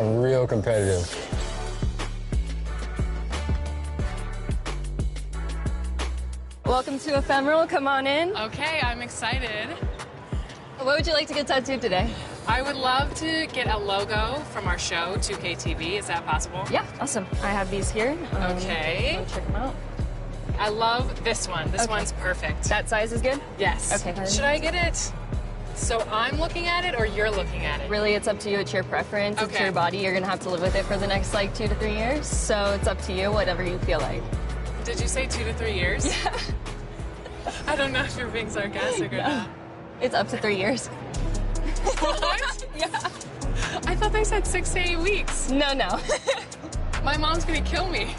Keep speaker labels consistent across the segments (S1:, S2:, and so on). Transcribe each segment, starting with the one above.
S1: real competitive.
S2: Welcome to Ephemeral. Come on in.
S3: Okay, I'm excited.
S2: What would you like to get tattooed today?
S3: I would love to get a logo from our show, 2K TV. Is that possible?
S2: Yeah, awesome. I have these here.
S3: Okay.
S2: Wanna check them out.
S3: I love this one. This one's perfect.
S2: That size is good?
S3: Yes.
S2: Okay.
S3: Should I get it so I'm looking at it or you're looking at it?
S2: Really, it's up to you. It's your preference. It's
S3: Okay.
S2: your body. You're going to have to live with it for the next, 2 to 3 years. So it's up to you, whatever you feel like.
S3: Did you say 2 to 3 years?
S2: Yeah.
S3: I don't know if you're being sarcastic or not.
S2: It's up to 3 years.
S3: What?
S2: Yeah.
S3: I thought they said 6 to 8 weeks.
S2: No.
S3: My mom's gonna kill me.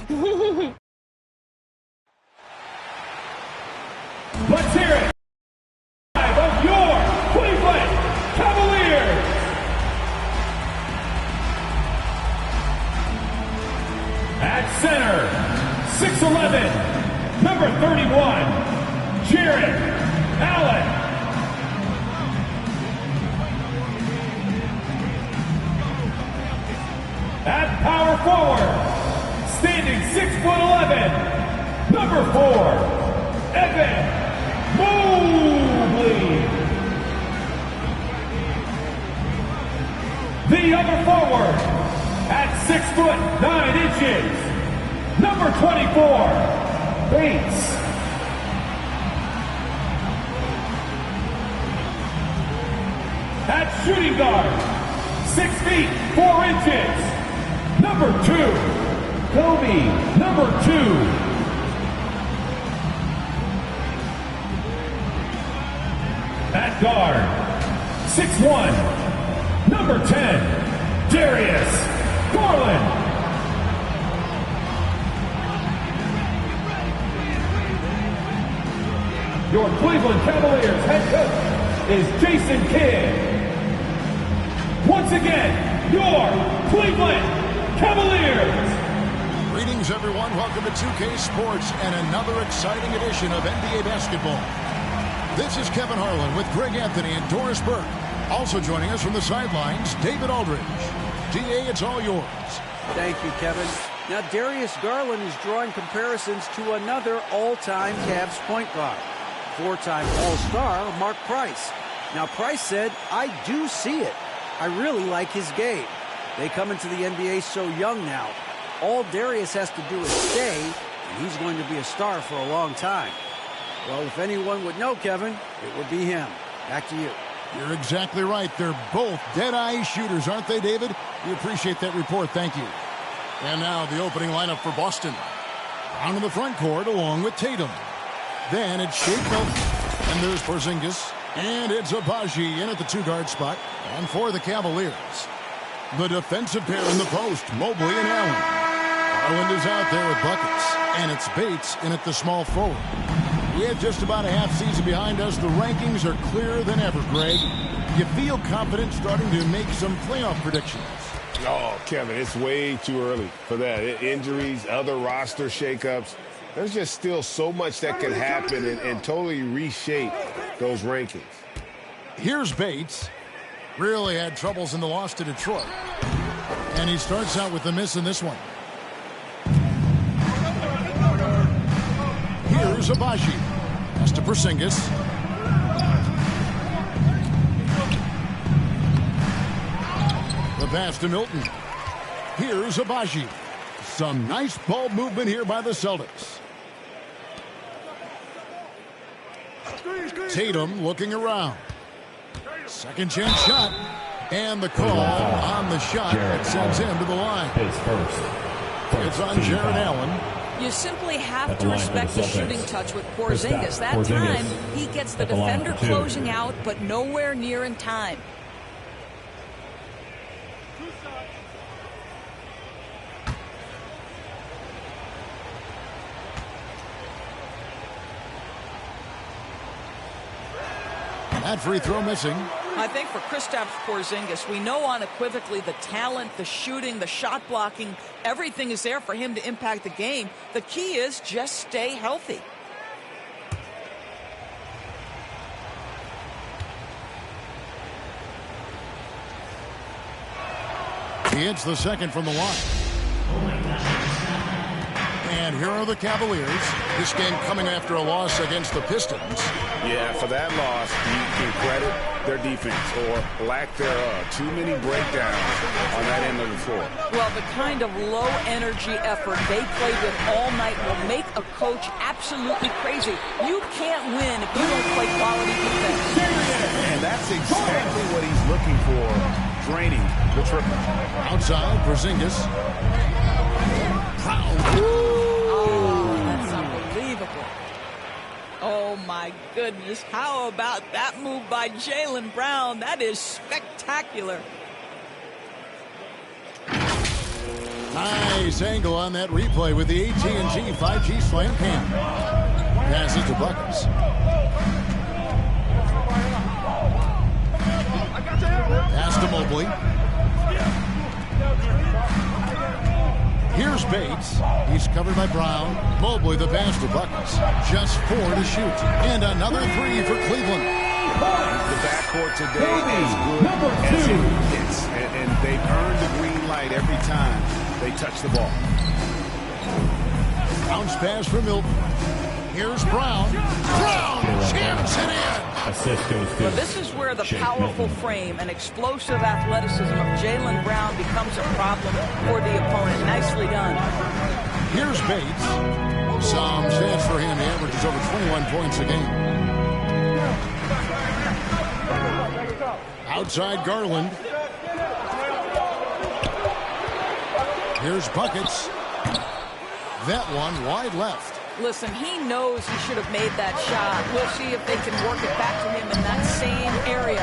S4: Let's hear it. Of your Cleveland Cavaliers. At center, 6'11", number 31, Jared Allen. At power forward, standing 6'11", number 4, Evan Mobley. The other forward, at 6'9", number 24, Bates. At shooting guard, 6 feet 4 inches, number 2, Kobe, number 2. At guard, 6'1", number 10, Darius Garland. Your Cleveland Cavaliers head coach is Jason Kidd. Once again, your Cleveland Cavaliers.
S5: Greetings, everyone. Welcome to 2K Sports and another exciting edition of NBA basketball. This is Kevin Harlan with Greg Anthony and Doris Burke. Also joining us from the sidelines, David Aldridge. DA, it's all yours.
S6: Thank you, Kevin. Now, Darius Garland is drawing comparisons to another all-time Cavs point guard, 4-time All-Star Mark Price. Now, Price said, "I do see it. I really like his game." They come into the NBA so young now. All Darius has to do is stay, and he's going to be a star for a long time. Well, if anyone would know, Kevin, it would be him. Back to you.
S5: You're exactly right. They're both dead-eye shooters, aren't they, David? We appreciate that report. Thank you. And now the opening lineup for Boston. Down in the front court along with Tatum. Then it's Shea Milton. And there's Porzingis. And it's Abaji in at the two-guard spot. And for the Cavaliers, the defensive pair in the post, Mobley and Allen. Garland is out there with buckets. And it's Bates in at the small forward. With just about a half season behind us, the rankings are clearer than ever, Greg. You feel confident starting to make some playoff predictions?
S7: Oh, Kevin, it's way too early for that. Injuries, other roster shakeups. There's just still so much that can happen and totally reshape those rankings.
S5: Here's Bates. Really had troubles in the loss to Detroit. And he starts out with a miss in this one. Here's Abaji. Pass to Porzingis. The pass to Milton. Here's Abaji. Some nice ball movement here by the Celtics. Tatum looking around. Second chance shot. And the call on the shot that sends him to the line. It's on Jared Allen.
S8: You simply have to respect the shooting touch with Porzingis. That time, he gets the defender closing out, but nowhere near in time.
S5: That free throw missing.
S8: I think for Kristaps Porzingis, we know unequivocally the talent, the shooting, the shot blocking, everything is there for him to impact the game. The key is just stay healthy.
S5: He hits the second from the line. And here are the Cavaliers. This game coming after a loss against the Pistons.
S1: Yeah, for that loss, you can credit their defense or lack thereof. Too many breakdowns on that end of the floor.
S8: Well, the kind of low-energy effort they played with all night will make a coach absolutely crazy. You can't win if you don't play quality defense.
S1: And that's exactly what he's looking for, draining the triple.
S5: Outside, Porzingis. Brown.
S8: Oh, that's unbelievable. Oh, my goodness. How about that move by Jaylen Brown? That is spectacular.
S5: Nice angle on that replay with the AT&T 5G Slam Cam. Passes to Buckets. Pass to Mobley. Here's Bates. He's covered by Brown. Mobley the pass to Buckets. Just 4 to shoot. And another 3 for Cleveland.
S1: The backcourt today is good as it gets. And they've earned the green light every time they touch the ball.
S5: Bounce pass for Milton. Here's Brown. Brown jams it in.
S4: Assist goes to
S8: Well, this is where the powerful frame and explosive athleticism of Jaylen Brown becomes a problem for the opponent. Nicely done.
S5: Here's Bates. Some stats for him. He averages over 21 points a game. Outside Garland. Here's Buckets. That one wide left.
S8: Listen, he knows he should have made that shot. We'll see if they can work it back to him in that same area.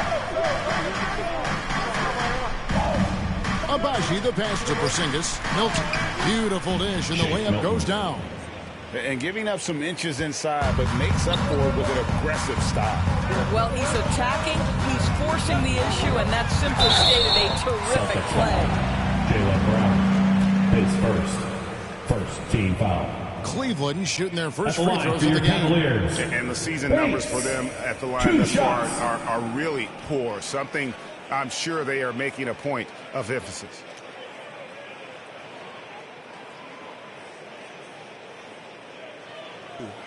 S5: Abaji the pass to Porzingis. Milton. Beautiful dish, and the layup goes down.
S1: And giving up some inches inside, but makes up for it with an aggressive style.
S8: Well, he's attacking, he's forcing the issue, and that simply stated a terrific play.
S4: Jaylen Brown. His first team foul.
S5: Cleveland shooting their first
S4: At the
S5: free
S4: line
S5: throws
S4: for
S5: of
S4: your
S5: the game.
S4: Cavaliers.
S1: And the season numbers for them at the line thus far are really poor. Something I'm sure they are making a point of emphasis.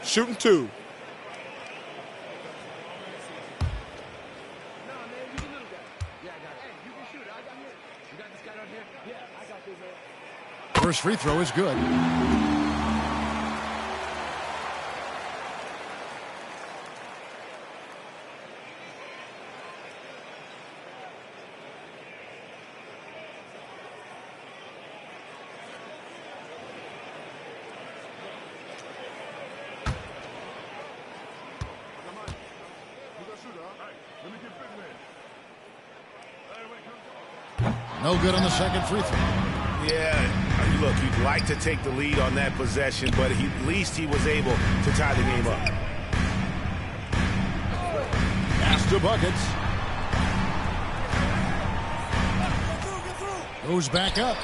S5: Shooting 2. First free throw is good. No good on the second free throw.
S1: Yeah, look, you'd like to take the lead on that possession, but at least he was able to tie the game up.
S5: Pass to Buckets. Goes back up.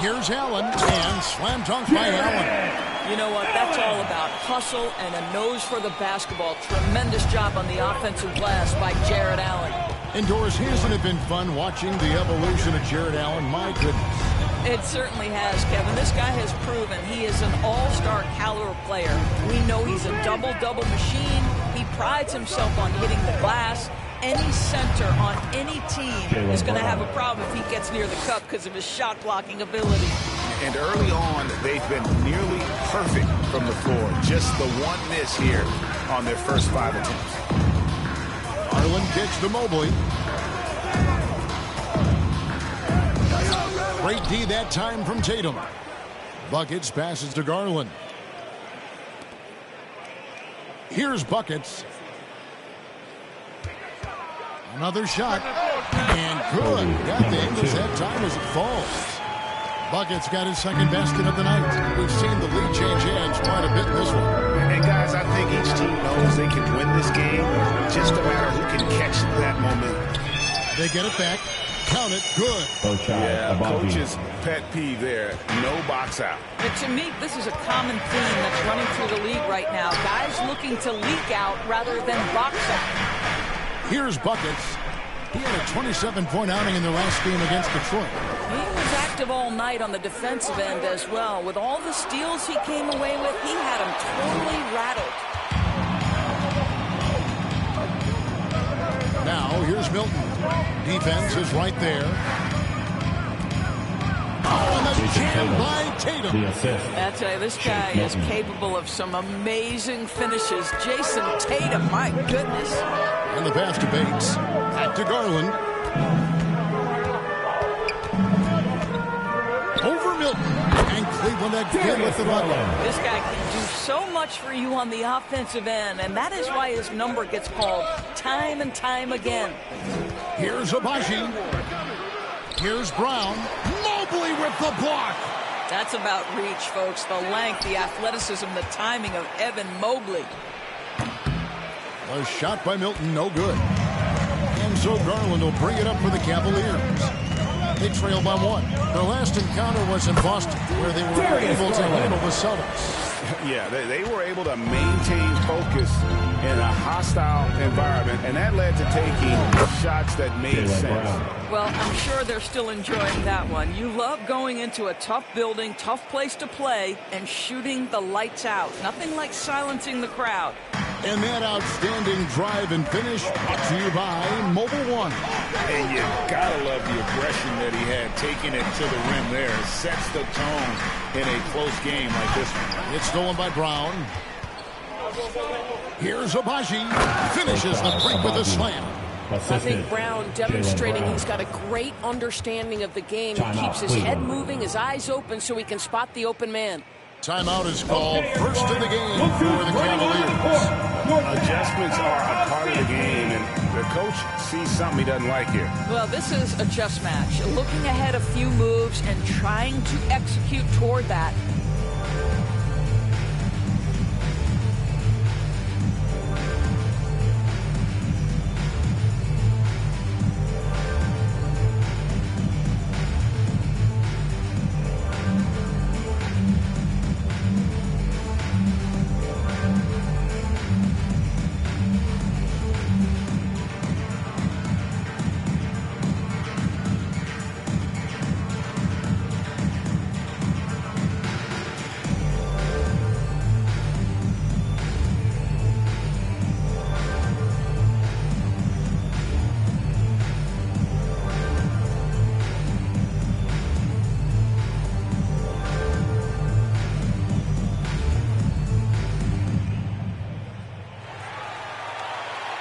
S5: Here's Allen, and slam dunk by Allen.
S8: You know what? That's all about hustle and a nose for the basketball. Tremendous job on the offensive glass by Jared Allen.
S5: Indoors, hasn't it been fun watching the evolution of Jared Allen? My goodness.
S8: It certainly has, Kevin. This guy has proven he is an all-star caliber player. We know he's a double-double machine. He prides himself on hitting the glass. Any center on any team is going to have a problem if he gets near the cup because of his shot-blocking ability.
S1: And early on, they've been nearly perfect from the floor. Just the one miss here on their first 5 attempts.
S5: Garland kicks to Mobley. Great D that time from Tatum. Buckets passes to Garland. Here's Buckets. Another shot. And good. Got the English that time as it falls. Buckets got his second basket of the night. We've seen the lead change hands quite a bit in this one.
S1: And guys, I think each team knows they can win this game. Just a matter who can catch that momentum.
S5: They get it back. Count it. Good.
S1: Yeah, coach's pet peeve there. No box out.
S8: But to me, this is a common theme that's running through the league right now. Guys looking to leak out rather than box out.
S5: Here's Buckets. He had a 27-point outing in their last game against Detroit.
S8: He was active all night on the defensive end as well. With all the steals he came away with, he had them totally rattled.
S5: Now, here's Milton. Defense is right there. Oh, and the jam by Tatum.
S8: I tell you, this guy is capable of some amazing finishes. Jason Tatum, my goodness.
S5: And the pass to Bates. Back to Garland. Over Milton. And Cleveland again with the bucket.
S8: This guy can do so much for you on the offensive end, and that is why his number gets called time and time again.
S5: Here's Abaji. Here's Brown. Mobley with the block.
S8: That's about reach, folks. The length, the athleticism, the timing of Evan Mobley.
S5: A shot by Milton, no good. And so Garland will bring it up for the Cavaliers. They trail by one. Their last encounter was in Boston, where they were able to handle the Celtics.
S1: Yeah, they were able to maintain focus in a hostile environment, and that led to taking shots that made sense.
S8: Well, I'm sure they're still enjoying that one. You love going into a tough building, tough place to play, and shooting the lights out. Nothing like silencing the crowd.
S5: And that outstanding drive and finish brought to you by Mobile One.
S1: And you gotta love the aggression that he had, taking it to the rim there. It sets the tone in a close game like this one.
S5: It's stolen by Brown. Here's Abaji. Finishes the break with a slam.
S9: I think Brown demonstrating he's got a great understanding of the game. He keeps his head moving, his eyes open, so he can spot the open man.
S5: Timeout is called. First of the game for the Cavaliers.
S1: Adjustments are a part of the game, and the coach sees something he doesn't like here.
S8: Well, this is a chess match. Looking ahead a few moves and trying to execute toward that.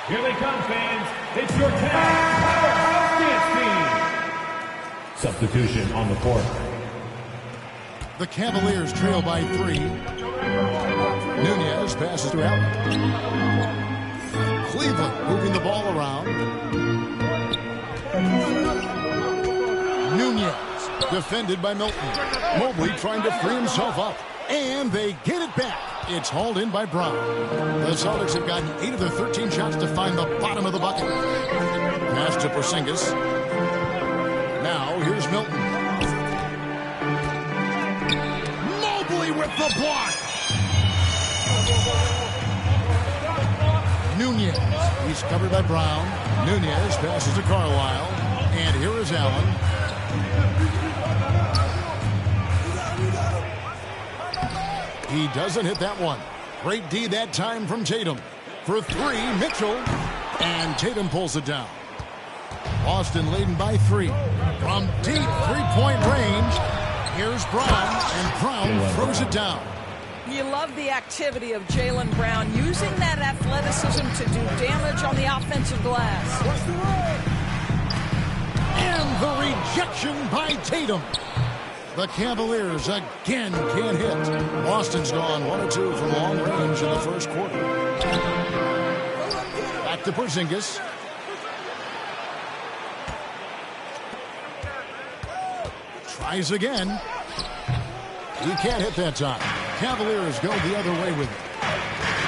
S4: Here they come, fans. It's your Powerhouse Dance Team. Substitution on the court.
S5: The Cavaliers trail by 3. Nunez passes to Allen. Cleveland moving the ball around. Nunez defended by Milton. Mobley trying to free himself up. And they get it back. It's hauled in by Brown. The Celtics have gotten 8 of their 13 shots to find the bottom of the bucket. Pass to Porzingis. Now here's Milton. Mobley with the block. Nunez. He's covered by Brown. Nunez passes to Carlisle. And here is Allen. He doesn't hit that one. Great D that time from Tatum. For 3, Mitchell. And Tatum pulls it down. Boston leading by 3. From deep three-point range, here's Brown. And Brown throws it down.
S8: You love the activity of Jaylen Brown, using that athleticism to do damage on the offensive glass.
S5: And the rejection by Tatum. The Cavaliers again can't hit. Boston's gone 1 of 2 from long range in the first quarter. Back to Porzingis. Tries again. He can't hit that time. Cavaliers go the other way with it.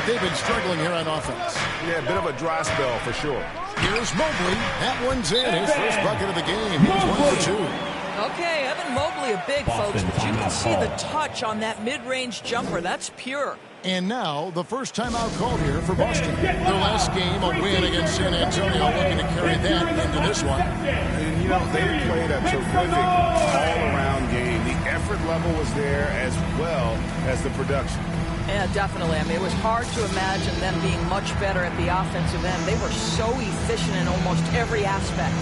S5: They've been struggling here on offense.
S1: Yeah, a bit of a dry spell for sure.
S5: Here's Mobley. That one's in. His first bucket of the game. He's 1 for 2.
S8: Okay, Evan Mobley a big, folks, but you can see the touch on that mid-range jumper. That's pure.
S5: And now, the first timeout called here for Boston. Their last game, a win against San Antonio, looking to carry that into this one.
S1: And, you know, they played a terrific all-around game. The effort level was there as well as the production.
S8: Yeah, definitely. I mean, it was hard to imagine them being much better at the offensive end. They were so efficient in almost every aspect.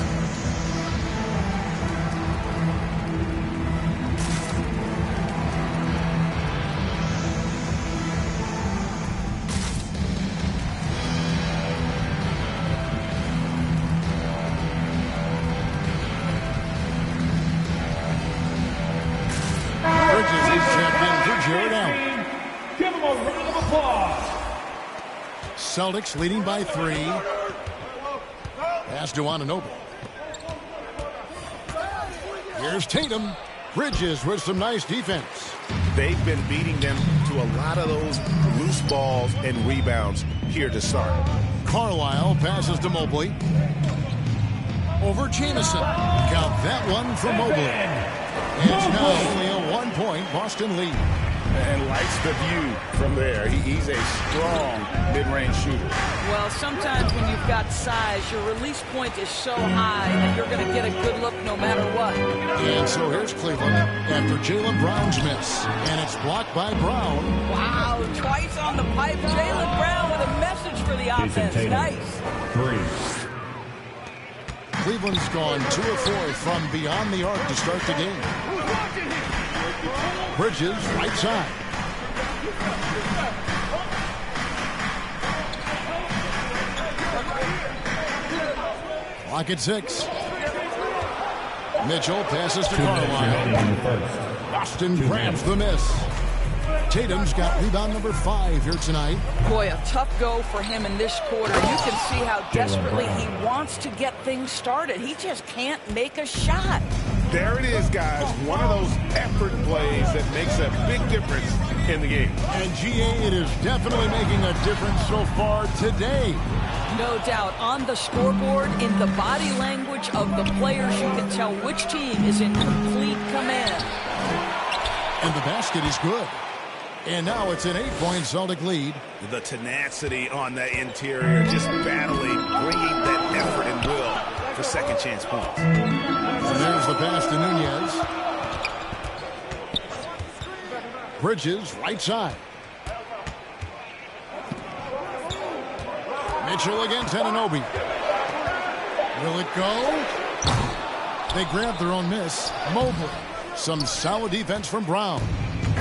S5: Celtics leading by 3. Pass to Anunoby. Here's Tatum. Bridges with some nice defense.
S1: They've been beating them to a lot of those loose balls and rebounds here to start.
S5: Carlisle passes to Mobley. Over Jamison. Count that one for Mobley. It's now only a 1-point Boston lead.
S1: And likes the view from there. He's a strong mid-range shooter.
S8: Well, sometimes when you've got size, your release point is so high that you're going to get a good look no matter what.
S5: And so here's Cleveland after Jaylen Brown's miss. And it's blocked by Brown.
S8: Wow, twice on the pipe. Jaylen Brown with a message for the offense. Nice.
S4: 3.
S5: Cleveland's gone 2 of 4 from beyond the arc to start the game. Bridges, right side. Clock at 6. Mitchell passes to Carlisle. Boston grabs the miss. Tatum's got rebound number 5 here tonight.
S8: Boy, a tough go for him in this quarter. You can see how desperately he wants to get things started. He just can't make a shot.
S1: There it is, guys. One of those effort plays that makes a big difference in the game.
S5: And GA, it is definitely making a difference so far today.
S8: No doubt. On the scoreboard, in the body language of the players, you can tell which team is in complete command.
S5: And the basket is good. And now it's an 8-point Celtic lead.
S1: The tenacity on the interior, just battling, bringing that effort and will for second chance points.
S5: And there's the pass to Nunez. Bridges, right side. Mitchell against Anunoby. Will it go? They grab their own miss. Mobley. Some solid defense from Brown.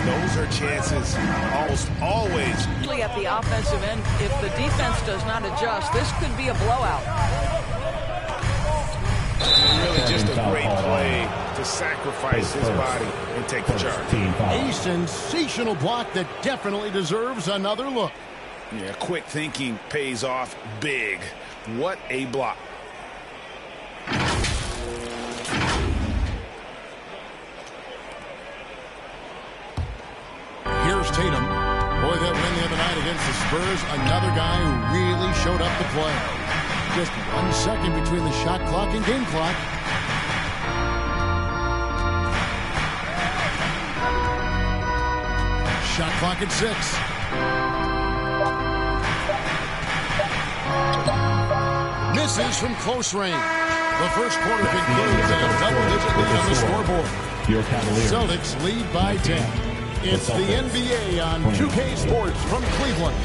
S1: Those are chances almost always.
S8: At the offensive end, if the defense does not adjust, this could be a blowout.
S1: Really just a great play to sacrifice his body and take the charge.
S5: A sensational block that definitely deserves another look.
S1: Yeah, quick thinking pays off big. What a block.
S5: Here's Tatum. Boy, that win the other night against the Spurs, another guy who really showed up to play. Just 1 second between the shot clock and game clock. Shot clock at 6. Misses from close range. The first quarter concludes in a double-digit lead on the scoreboard. Celtics lead by 10. It's the NBA on 2K Sports from Cleveland.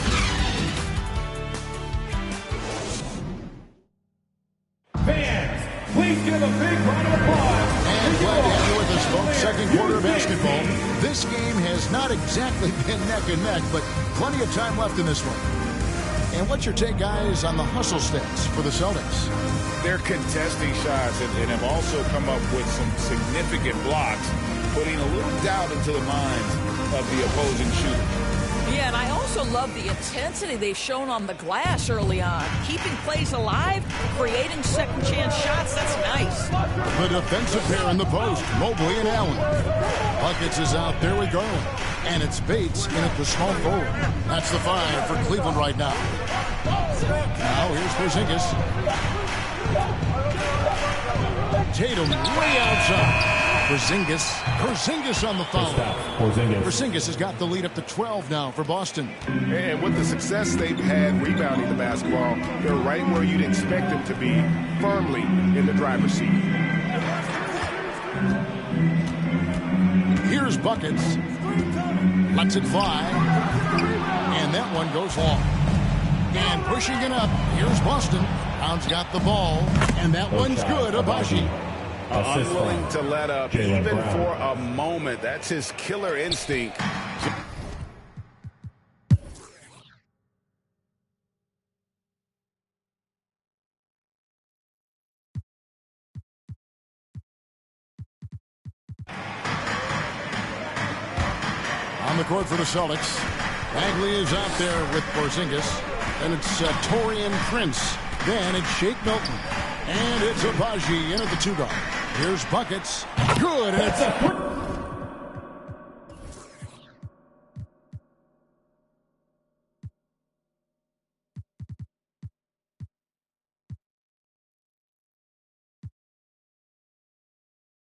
S4: Fans, please give a big round of applause.
S5: And glad to have you with us, folks. Second quarter of basketball. This game has not exactly been neck and neck, but plenty of time left in this one. And what's your take, guys, on the hustle stats for the Celtics?
S1: They're contesting shots and have also come up with some significant blocks, putting a little doubt into the minds of the opposing shooter.
S8: Yeah, and I also love the intensity they've shown on the glass early on. Keeping plays alive, creating second chance shots, that's nice.
S5: The defensive pair in the post, Mobley and Allen. Buckets is out there with Garland. And it's Bates in at the small forward. That's the 5 for Cleveland right now. Now here's Porzingis. Tatum way outside. Porzingis on the foul. Porzingis has got the lead up to 12 now for Boston.
S7: And with the success they've had rebounding the basketball, they're right where you'd expect them to be, firmly in the driver's seat.
S5: Here's Buckets. Lets it fly. And that one goes long. And pushing it up, here's Boston. Brown's got the ball. And that one's good, Abaji.
S1: Unwilling to let up, even for a moment. That's his killer instinct.
S5: On the court for the Celtics. Bagley is out there with Porzingis. And it's Taurean Prince. Then it's Shake Milton. And it's Abaji in at the 2-guard. Here's Buckets. Good. And it's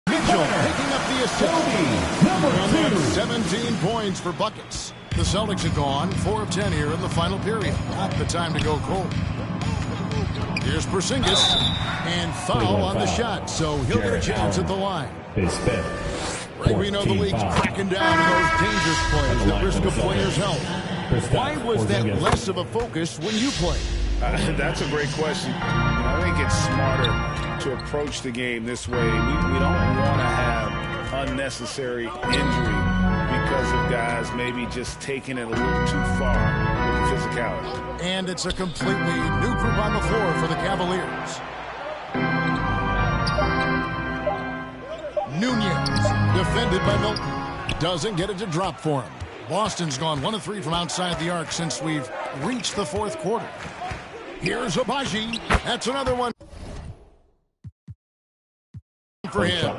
S5: Mitchell picking up the assist. And that's 17 points for Buckets. The Celtics have gone 4 of 10 here in the final period. Not the time to go cold. Here's Porzingis, and foul on the shot, so he'll get a chance at the line. We know the league's cracking down on those dangerous plays that risk a player's health. Why was that less of a focus when you played?
S1: That's a great question. I think it's smarter to approach the game this way. We don't want to have unnecessary injury because of guys maybe just taking it a little too far with the physicality.
S5: And it's a completely new group on the floor for the Cavaliers. Nunez, defended by Milton. Doesn't get it to drop for him. Boston's gone 1 of 3 from outside the arc since we've reached the 4th quarter. Here's Abaji. That's another one for him.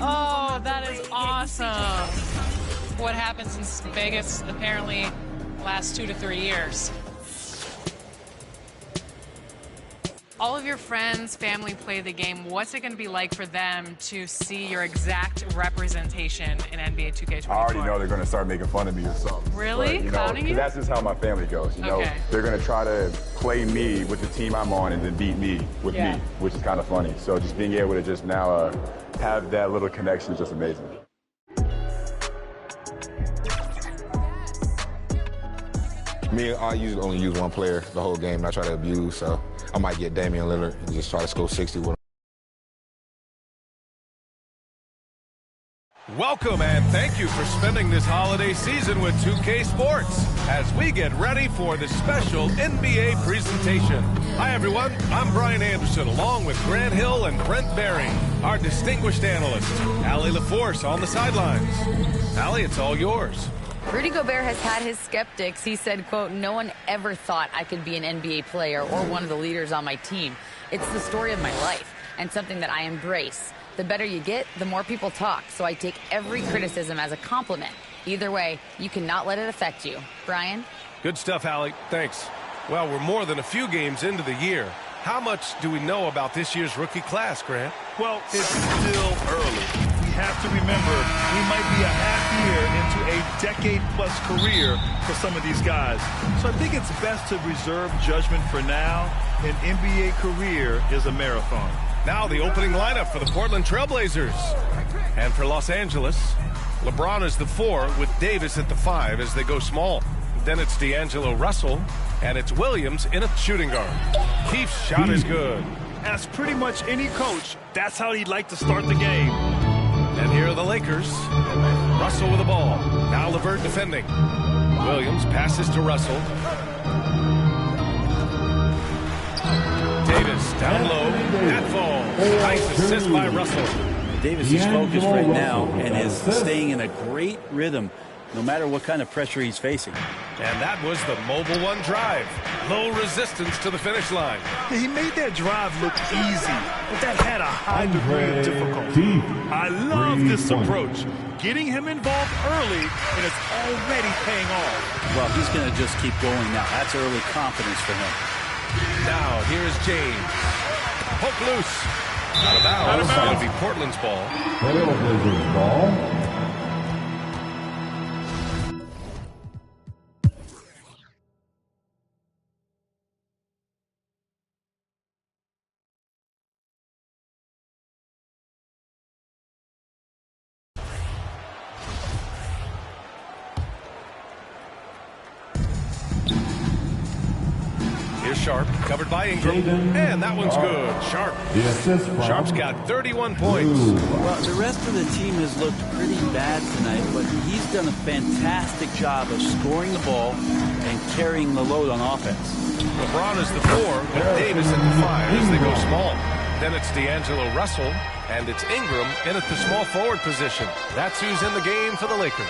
S3: Oh, that is awesome. What happens in Vegas apparently lasts 2 to 3 years. All of your friends, family play the game. What's it going to be like for them to see your exact representation in NBA 2K24?
S10: I already know they're going to start making fun of me or something.
S3: Really?
S10: But,
S3: Clowning you?
S10: That's just how my family goes. You know, they're going to try to play me with the team I'm on and then beat me with me, which is kind of funny. So just being able to just now have that little connection is just amazing.
S11: Me, I usually only use one player the whole game. I try to abuse, so I might get Damian Lillard and just try to score 60 with him.
S12: Welcome and thank you for spending this holiday season with 2K Sports as we get ready for the special NBA presentation. Hi everyone, I'm Brian Anderson along with Grant Hill and Brent Barry, our distinguished analysts. Allie LaForce on the sidelines. Allie, it's all yours.
S13: Rudy Gobert has had his skeptics. He said, quote, "No one ever thought I could be an NBA player or one of the leaders on my team. It's the story of my life and something that I embrace. The better you get, the more people talk, so I take every criticism as a compliment. Either way, you cannot let it affect you." Brian?
S12: Good stuff, Allie. Thanks. Well, we're more than a few games into the year. How much do we know about this year's rookie class, Grant?
S14: Well, it's still early. We have to remember we might be a half year into a decade-plus career for some of these guys. So I think it's best to reserve judgment for now. An NBA career is a marathon.
S12: Now the opening lineup for the Portland Trailblazers. And for Los Angeles, LeBron is the 4 with Davis at the 5 as they go small. Then it's D'Angelo Russell, and it's Williams in a shooting guard. Keith's shot is good.
S14: As pretty much any coach, that's how he'd like to start the game.
S12: And here are the Lakers. Russell with the ball. Now LeVert defending. Williams passes to Russell. Davis down low. That falls. Nice assist by Russell.
S6: Davis is focused right now and is staying in a great rhythm no matter what kind of pressure he's facing.
S12: And that was the Mobile One drive. Low resistance to the finish line.
S14: He made that drive look easy, but that had a high degree of difficulty. I love this approach. Getting him involved early, and it's already paying off.
S6: Well, he's going to just keep going now. That's early confidence for him.
S12: Now, here's James. Poke loose. Out of bounds. It's going to be Portland's ball.
S4: Trailblazers ball.
S12: Here's Sharp, covered by Ingram, and that one's good. Sharp. Sharp's got 31 points.
S6: Well, the rest of the team has looked pretty bad tonight, but he's done a fantastic job of scoring the ball and carrying the load on offense.
S12: LeBron is the 4 with Davis at the 5 as they go small. Then it's D'Angelo Russell, and it's Ingram in at the small forward position. That's who's in the game for the Lakers.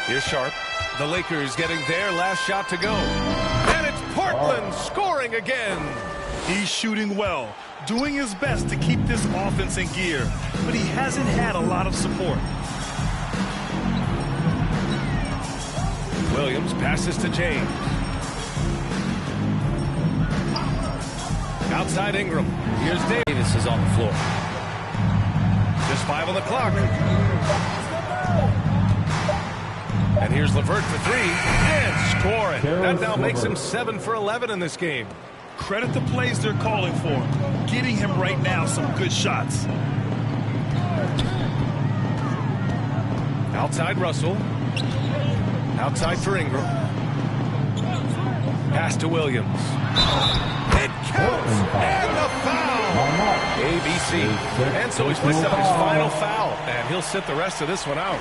S12: Here's Sharp. The Lakers getting their last shot to go. And it's Portland scoring again.
S14: He's shooting well, doing his best to keep this offense in gear, but he hasn't had a lot of support.
S12: Williams passes to James. Outside Ingram. Here's Davis is on the floor. Just 5 on the clock. And here's LeVert for 3 and scoring. That now makes him 7 for 11 in this game.
S14: Credit the plays they're calling for. Getting him right now some good shots.
S12: Outside Russell. Outside for Ingram. Pass to Williams. It counts, and the foul. ABC. And so he's picked up his final foul, and he'll sit the rest of this one out.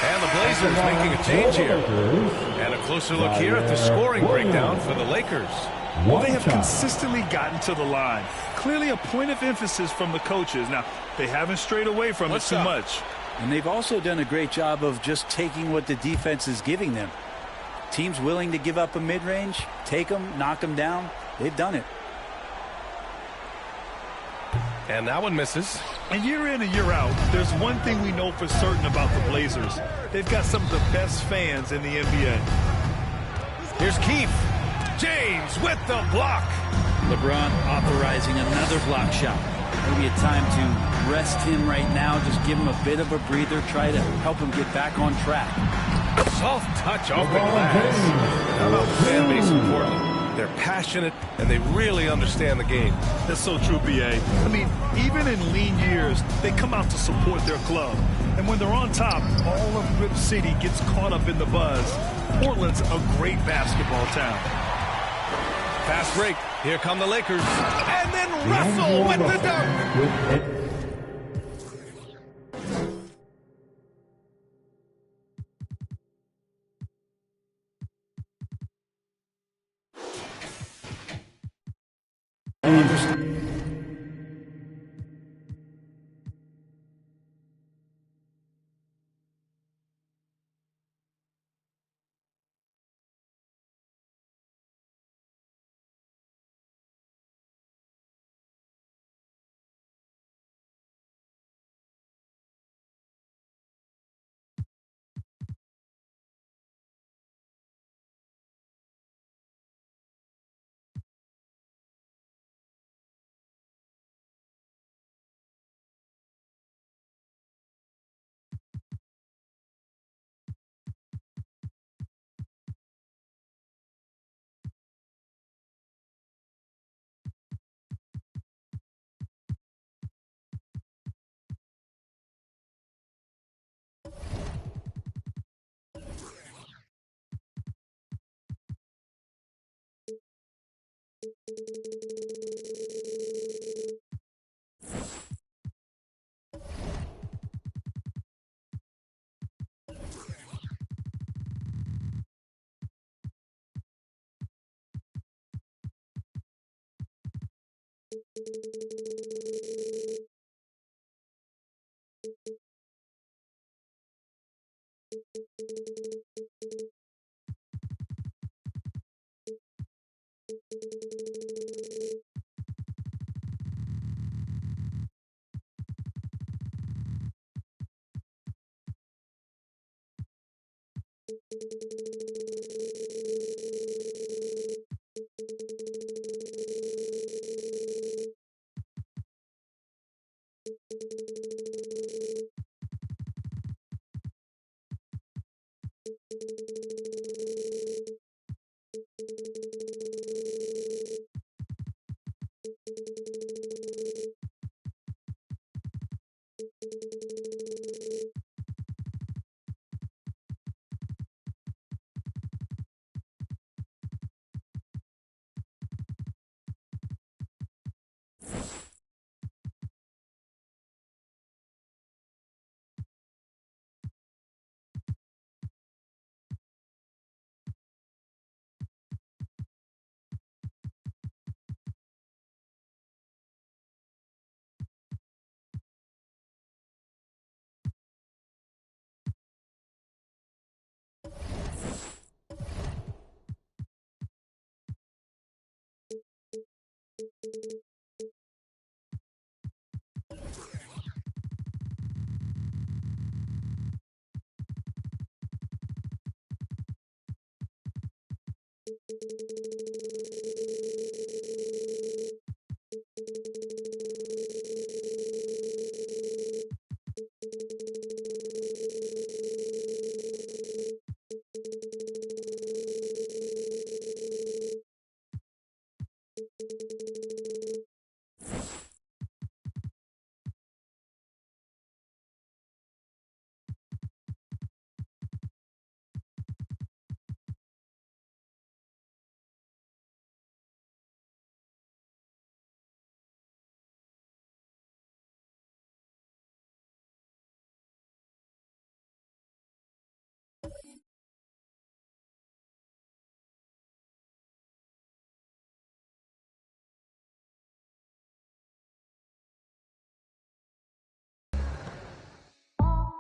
S12: And the Blazers making a change here. And a closer look here at the scoring breakdown for the Lakers.
S14: Well, they have consistently gotten to the line. Clearly a point of emphasis from the coaches. Now, they haven't strayed away from it too much.
S6: And they've also done a great job of just taking what the defense is giving them. Teams willing to give up a mid-range, take them, knock them down. They've done it.
S12: And that one misses.
S14: And year in and year out, there's one thing we know for certain about the Blazers. They've got some of the best fans in the NBA.
S12: Here's Keith. James with the block.
S6: LeBron authorizing another block shot. Maybe a time to rest him right now, just give him a bit of a breather, try to help him get back on track.
S12: Soft touch off the glass. How about the fan base in Portland? They're passionate, and they really understand the game.
S14: That's so true, B.A. I mean, even in lean years, they come out to support their club. And when they're on top, all of Rip City gets caught up in the buzz. Portland's a great basketball town.
S12: Fast break. Here come the Lakers. And then Russell with the dunk.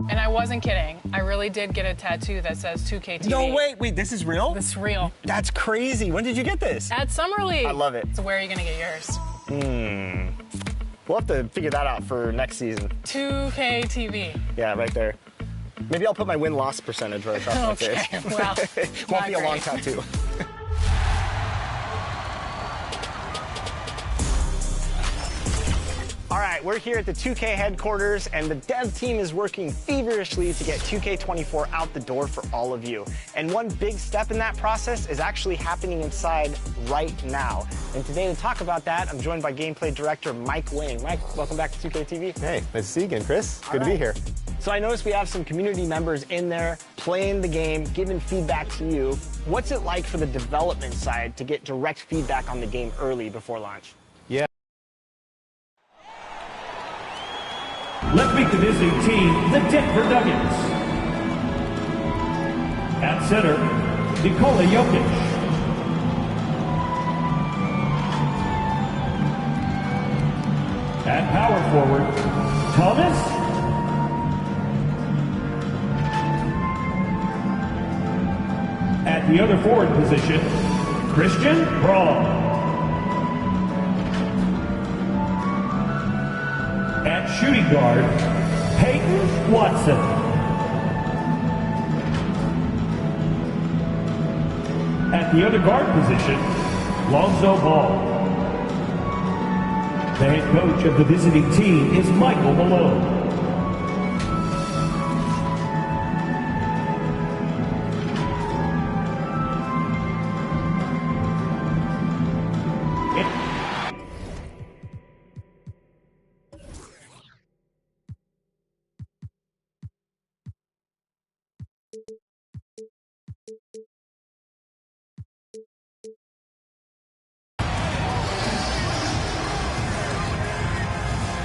S3: And I wasn't kidding. I really did get a tattoo that says 2K TV.
S15: No, wait, this is real?
S3: This is real.
S15: That's crazy. When did you get this?
S3: At Summer League.
S15: I love it.
S3: So where are you going to get yours?
S15: We'll have to figure that out for next season.
S3: 2K TV.
S15: Yeah, right there. Maybe I'll put my win-loss percentage right across my face.
S3: Okay, well,
S15: Won't be a long tattoo. All right, we're here at the 2K headquarters, and the dev team is working feverishly to get 2K24 out the door for all of you. And one big step in that process is actually happening inside right now. And today to talk about that, I'm joined by gameplay director Mike Wing. Mike, welcome back to 2K TV.
S16: Hey, nice to see you again, Chris. Good to be here.
S15: So I noticed we have some community members in there playing the game, giving feedback to you. What's it like for the development side to get direct feedback on the game early before launch?
S16: Yeah.
S4: Let's meet the visiting team, the Denver Nuggets. At center, Nikola Jokic. At power forward, Thomas. At the other forward position, Christian Braun. At shooting guard, Peyton Watson. At the other guard position, Lonzo Ball. The head coach of the visiting team is Michael Malone.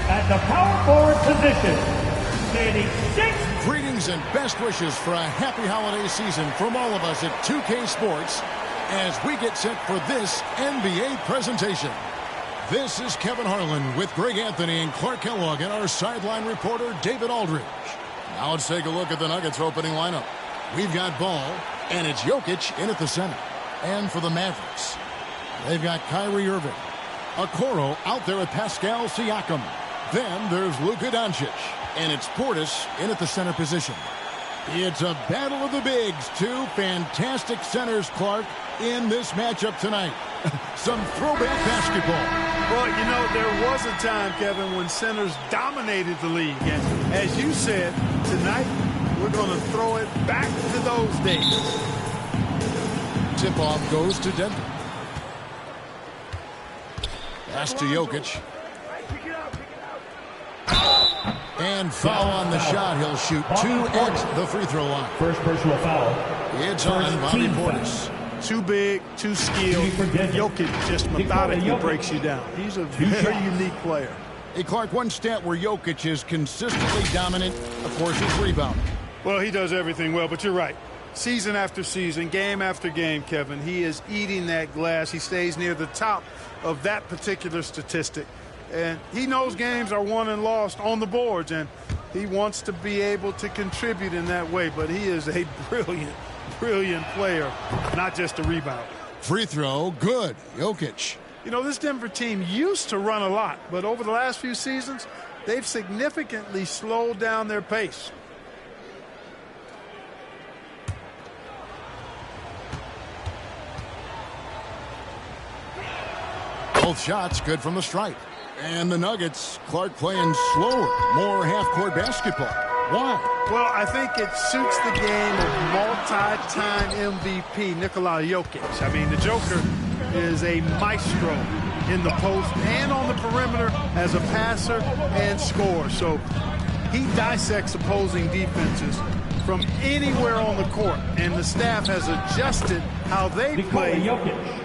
S4: At the power forward position, standing 6.
S5: Greetings and best wishes for a happy holiday season from all of us at 2K Sports as we get set for this NBA presentation. This is Kevin Harlan with Greg Anthony and Clark Kellogg and our sideline reporter David Aldridge. Now let's take a look at the Nuggets opening lineup. We've got Ball, and it's Jokic in at the center. And for the Mavericks, they've got Kyrie Irving. Okoro out there at Pascal Siakam. Then there's Luka Doncic, and it's Portis in at the center position. It's a battle of the bigs. Two fantastic centers, Clark, in this matchup tonight. Some throwback basketball.
S17: Well, you know, there was a time, Kevin, when centers dominated the league. And as you said, tonight we're going to throw it back to those days.
S5: Tip-off goes to Denver. Pass to Jokic. And foul on the shot. He'll shoot 2 at the free throw line.
S4: First personal foul.
S5: It's on Bobby Portis.
S17: Too big, too skilled. Jokic just methodically breaks you down. He's a very unique player.
S5: Hey, Clark, one stat where Jokic is consistently dominant, of course, is rebounding.
S17: Well, he does everything well, but you're right. Season after season, game after game, Kevin, he is eating that glass. He stays near the top of that particular statistic. And he knows games are won and lost on the boards, and he wants to be able to contribute in that way. But he is a brilliant player, not just a rebounder.
S5: Free throw, good. Jokic.
S17: You know, this Denver team used to run a lot, but over the last few seasons, they've significantly slowed down their pace.
S5: Both shots good from the stripe. And the Nuggets, Clark playing slower, more half-court basketball. Why?
S17: Well, I think it suits the game of multi-time MVP Nikola Jokic. I mean, the Joker is a maestro in the post and on the perimeter as a passer and scorer. So he dissects opposing defenses from anywhere on the court, and the staff has adjusted how they play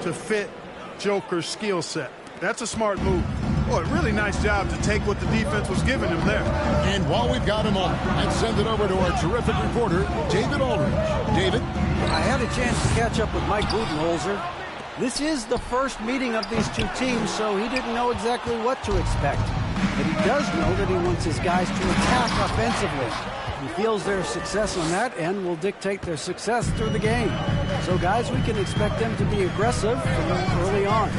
S17: to fit Joker's skill set. That's a smart move. Boy, really nice job to take what the defense was giving him there.
S5: And while we've got him on, let's send it over to our terrific reporter, David Aldridge. David?
S6: I had a chance to catch up with Mike Budenholzer. This is the first meeting of these two teams, so he didn't know exactly what to expect. But he does know that he wants his guys to attack offensively. He feels their success on that end will dictate their success through the game. So, guys, we can expect them to be aggressive from early on.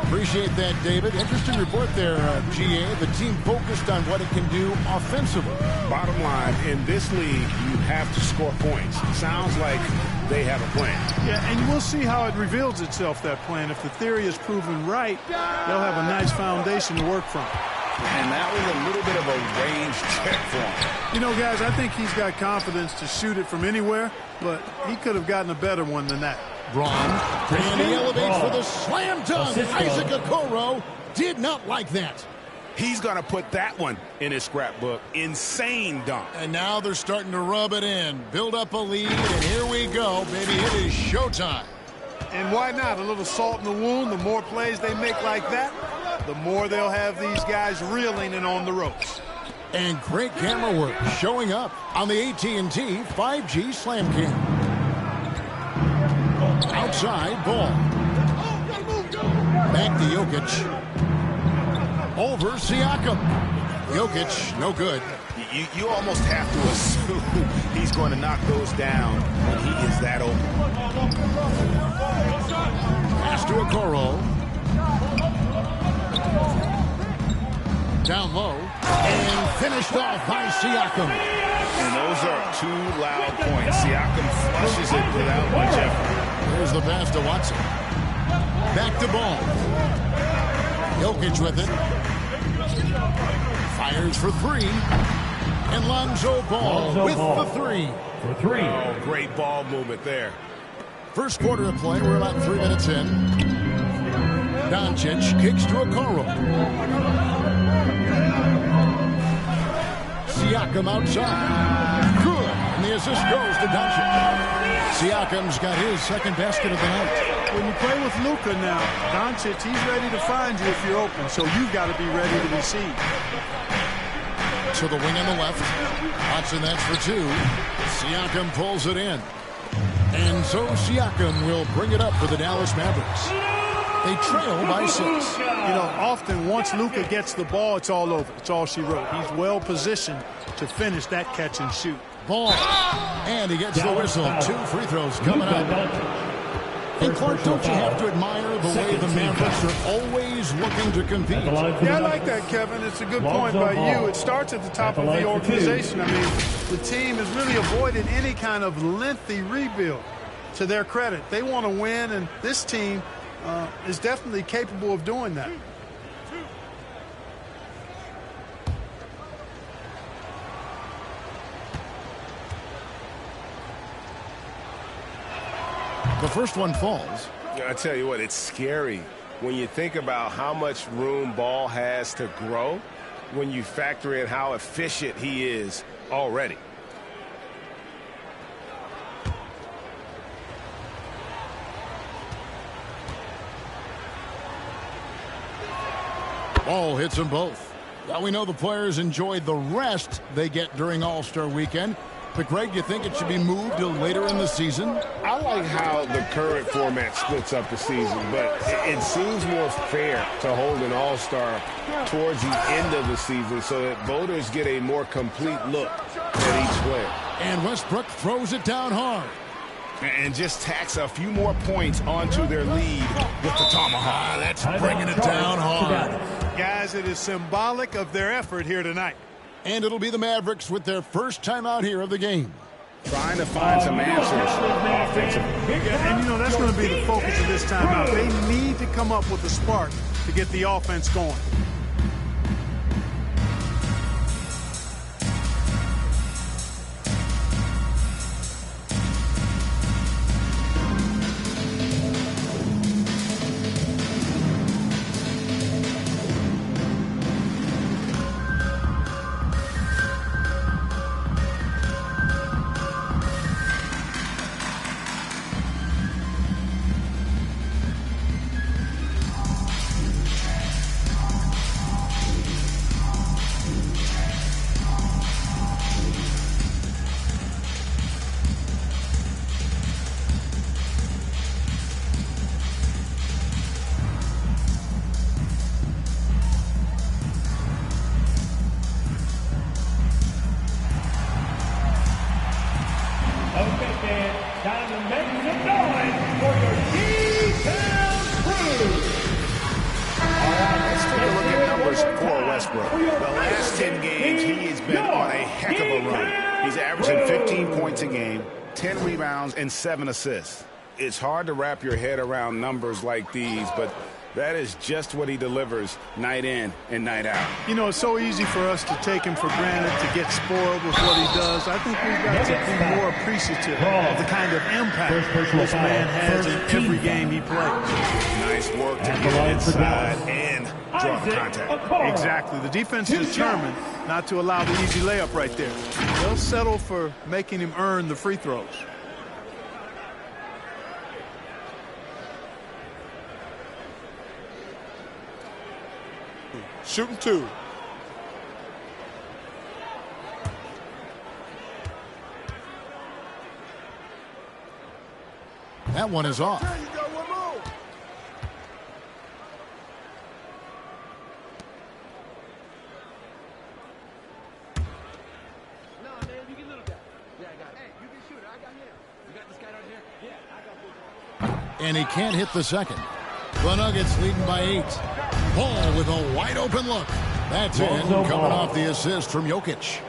S5: Appreciate that, David. Interesting report there, GA. The team focused on what it can do offensively.
S1: Bottom line, in this league, you have to score points. Sounds like they have a plan.
S17: Yeah, and we'll see how it reveals itself, that plan. If the theory is proven right, they'll have a nice foundation to work from.
S1: And that was a little bit of a range check for him.
S17: You know, guys, I think he's got confidence to shoot it from anywhere, but he could have gotten a better one than that.
S5: Braun, and he elevates for the slam dunk. Isaac Okoro did not like that.
S1: He's going to put that one in his scrapbook. Insane dunk.
S5: And now they're starting to rub it in, build up a lead, and here we go, baby. It is showtime.
S17: And why not? A little salt in the wound. The more plays they make like that, the more they'll have these guys reeling and on the ropes.
S5: And great camera work showing up on the AT&T 5G Slam Cam. Outside ball. Back to Jokic. Over Siakam. Jokic, no good.
S1: You almost have to assume he's going to knock those down when he is that open.
S5: Pass to Okoro. Down low. And finished off by Siakam.
S1: And those are two loud points. Siakam flushes it without much effort.
S5: There's the pass to Watson. Back to ball. Jokic with it. Fires for three. And Lonzo Ball with the three.
S4: For three.
S1: Oh, great ball movement there.
S5: First quarter of play. We're about 3 minutes in. Doncic kicks to Okoro. Siakam outside. Good. And the assist goes to Doncic. Siakam's got his second basket of the night.
S17: When you play with Luka now, Doncic, he's ready to find you if you're open, so you've got to be ready to receive.
S5: To the wing on the left. Watson, that's for two. Siakam pulls it in. And so Siakam will bring it up for the Dallas Mavericks. They trail by 6.
S17: You know, often once Luka gets the ball, it's all over. It's all she wrote. He's well positioned to finish that catch and shoot.
S5: Ball. And he gets the whistle. 2 free throws coming up. And Clark, don't you have to admire the way the Mavericks are always looking to compete?
S17: Yeah, I like that, Kevin. It's a good point by you. It starts at the top of the organization. I mean, the team has really avoided any kind of lengthy rebuild. To their credit, they want to win, and this team is definitely capable of doing that.
S5: The first one falls.
S1: I tell you what, it's scary when you think about how much room Ball has to grow when you factor in how efficient he is already.
S5: Ball hits them both. Now we know the players enjoyed the rest they get during All-Star Weekend. But, Greg, you think it should be moved to later in the season?
S1: I like how the current format splits up the season, but it seems more fair to hold an All-Star towards the end of the season so that voters get a more complete look at each player.
S5: And Westbrook throws it down hard.
S1: And just tacks a few more points onto their lead with the tomahawk.
S5: That's bringing it down hard.
S17: Guys, it is symbolic of their effort here tonight.
S5: And it'll be the Mavericks with their first time out here of the game.
S1: trying to find some answers offensively.
S17: And, you know, that's going to be the focus of this timeout. They need to come up with a spark to get the offense going.
S1: The last 10 games, he has been on a heck of a run. He's averaging 15 points a game, 10 rebounds, and 7 assists. It's hard to wrap your head around numbers like these, but that is just what he delivers night in and night out.
S17: You know, it's so easy for us to take him for granted, to get spoiled with what he does. I think we've got to be more appreciative of the kind of impact this man has in every game he plays.
S1: Nice work to get inside and draw the contact.
S17: Exactly. The defense is determined not to allow the easy layup right there. They'll settle for making him earn the free throws.
S18: Shooting two.
S5: That one is off. And he can't hit the second. The Nuggets leading by 8. Ball with a wide open look. That's in, coming off the assist from Jokic.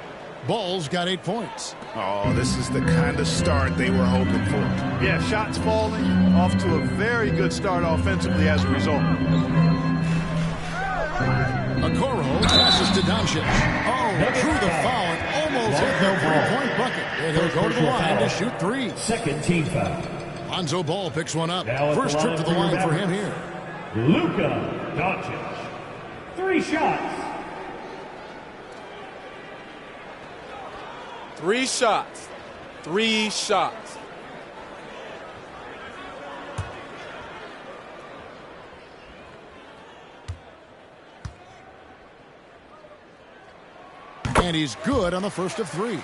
S5: Ball's got 8 points.
S1: Oh, this is the kind of start they were hoping for.
S17: Yeah, shots falling, off to a very good start offensively as a result.
S5: Okoro passes to Doncic. Oh, through the foul and almost hit the three-point bucket. And he'll go to the line to shoot 3.
S4: Second team foul.
S5: Lonzo Ball picks one up. First trip to the line for him here.
S4: Luka Doncic. 3 shots.
S18: 3 shots. 3 shots.
S5: And he's good on the first of 3.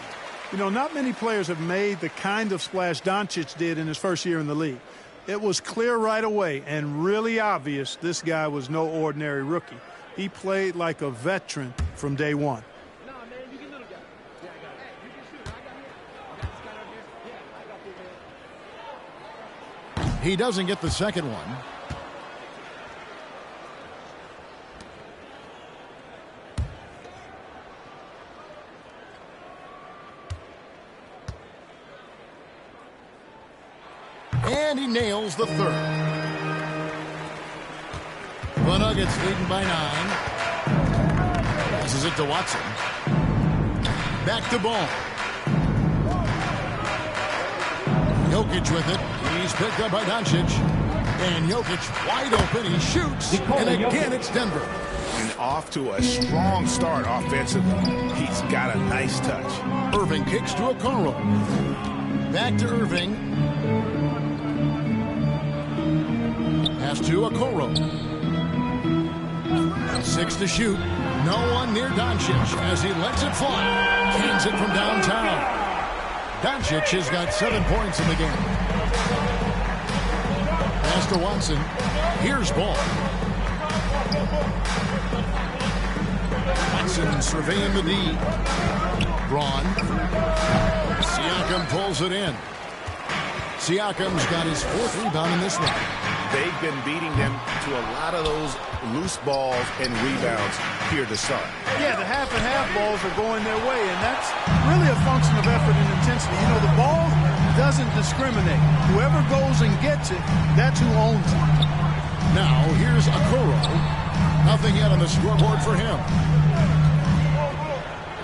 S17: You know, not many players have made the kind of splash Doncic did in his first year in the league. It was clear right away and really obvious this guy was no ordinary rookie. He played like a veteran from day one.
S5: He doesn't get the second one. And he nails the third. The Nuggets leading by 9. Passes it to Watson. Back to Ball. Jokic with it. He's picked up by Doncic. And Jokic wide open. He shoots. And again, it's Denver.
S1: And off to a strong start offensively. He's got a nice touch.
S5: Irving kicks to Okoro. Back to Irving. Pass to Okoro. 6 to shoot. No one near Doncic as he lets it fly. Cans it from downtown. Doncic has got 7 points in the game. Pass to Watson. Here's Ball. Watson surveying the D. Braun. Siakam pulls it in. Siakam's got his 4th rebound in this one.
S1: they've been beating them to a lot of those loose balls and rebounds here to start.
S17: Yeah, the half-and-half balls are going their way, and that's really a function of effort and intensity. You know, the ball doesn't discriminate. Whoever goes and gets it, that's who owns it.
S5: Now, here's Okoro. Nothing yet on the scoreboard for him.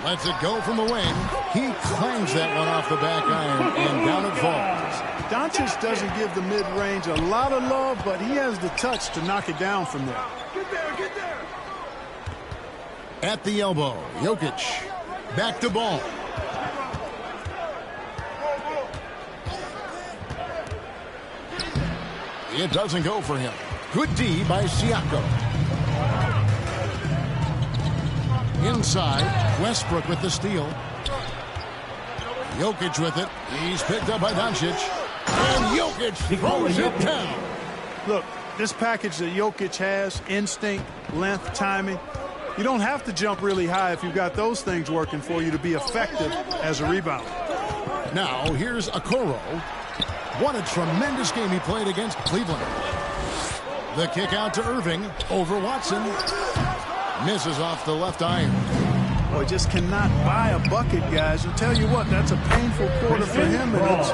S5: Lets it go from the wing. He clangs that one off the back iron, and down it falls.
S17: Doncic doesn't give the mid-range a lot of love, but he has the touch to knock it down from there.
S4: Get there.
S5: At the elbow, Jokic. Back to ball. It doesn't go for him. Good D by Siakam. Inside, Westbrook with the steal. Jokic with it. He's picked up by Doncic. And Jokic throws it down.
S17: Look, this package that Jokic has, instinct, length, timing, you don't have to jump really high if you've got those things working for you to be effective as a rebounder.
S5: Now, here's Okoro. What a tremendous game he played against Cleveland. The kick out to Irving over Watson. Misses off the left iron.
S17: Boy, just cannot buy a bucket, guys. I'll tell you what, that's a painful quarter for him, and it's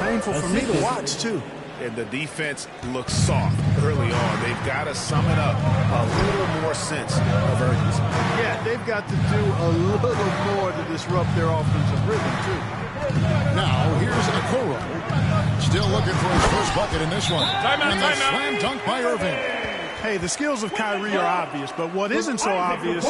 S17: painful for me to watch, too.
S1: And the defense looks soft early on. They've got to sum it up a little more sense of urgency.
S17: Yeah, they've got to do a little more to disrupt their offensive rhythm, too.
S5: Now, here's Okoro. Still looking for his first bucket in this one. And the slam dunk by Irving.
S17: Hey, the skills of Kyrie are obvious, but what isn't so obvious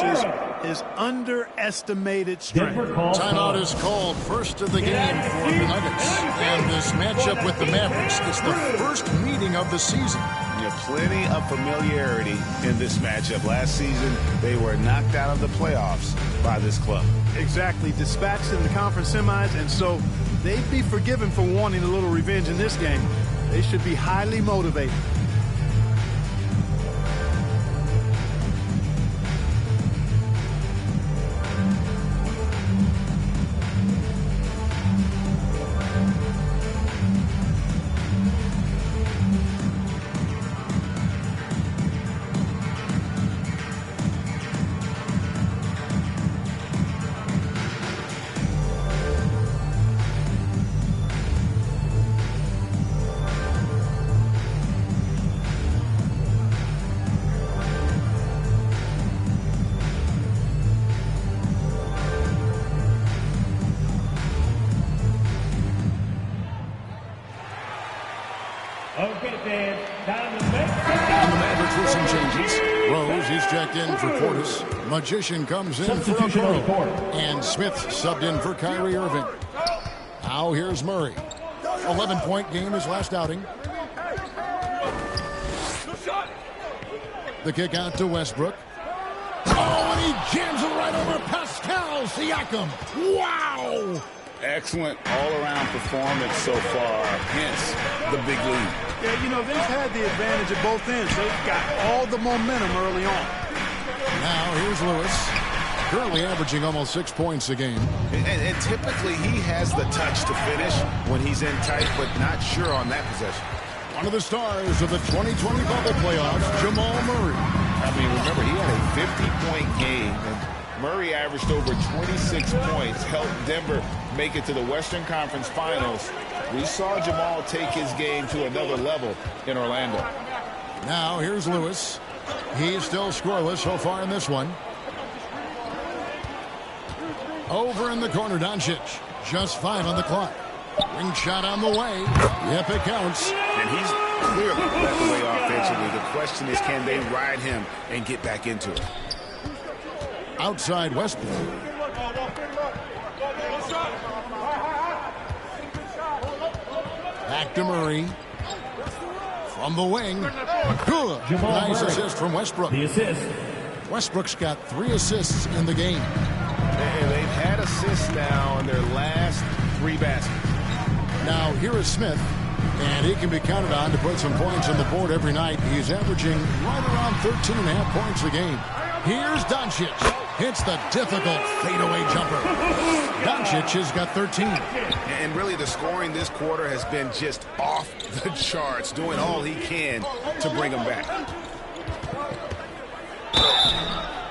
S17: is underestimated strength.
S5: Timeout is called, first of the game for the Nuggets. And this matchup with the Mavericks is the first meeting of the season.
S1: Yeah, plenty of familiarity in this matchup. Last season, they were knocked out of the playoffs by this club.
S17: Exactly, dispatched in the conference semis, and so they'd be forgiven for wanting a little revenge in this game. They should be highly motivated.
S4: Okay, fans, time to make
S5: And the Mavericks with some changes. Rose is checked in for Portis. Magician comes in for Okoro. And Smith subbed in for Kyrie Irving. Now here's Murray. 11-point game his last outing. The kick out to Westbrook. Oh, and he jams it right over Pascal Siakam. Wow!
S1: Excellent all-around performance so far, hence the big lead.
S17: Yeah, you know, they've had the advantage at both ends. They've got all the momentum early on.
S5: Now here's Lewis, currently averaging almost 6 points a game.
S1: And typically he has the touch to finish when he's in tight, but not sure on that possession.
S5: One of the stars of the 2020 bubble playoffs, Jamal Murray.
S1: I mean, remember, he had a 50-point game, and Murray averaged over 26 points, helped Denver make it to the Western Conference Finals. We saw Jamal take his game to another level in Orlando.
S5: Now here's Lewis. He's still scoreless so far in this one. Over in the corner, Doncic. Just 5 on the clock. Ring shot on the way. Yep, it counts.
S1: And he's clearly led the way offensively. The question is, can they ride him and get back into it?
S5: Outside Westbrook. Back to Murray. From the wing. Good. Nice assist from Westbrook.
S4: the assist.
S5: Westbrook's got 3 assists in the game.
S1: And they've had assists now in their last 3 baskets.
S5: Now here is Smith, and he can be counted on to put some points on the board every night. He's averaging right around 13.5 points a game. Here's Doncic. Hits the difficult fadeaway jumper. Doncic has got 13.
S1: And really the scoring this quarter has been just off the charts, doing all he can to bring him back.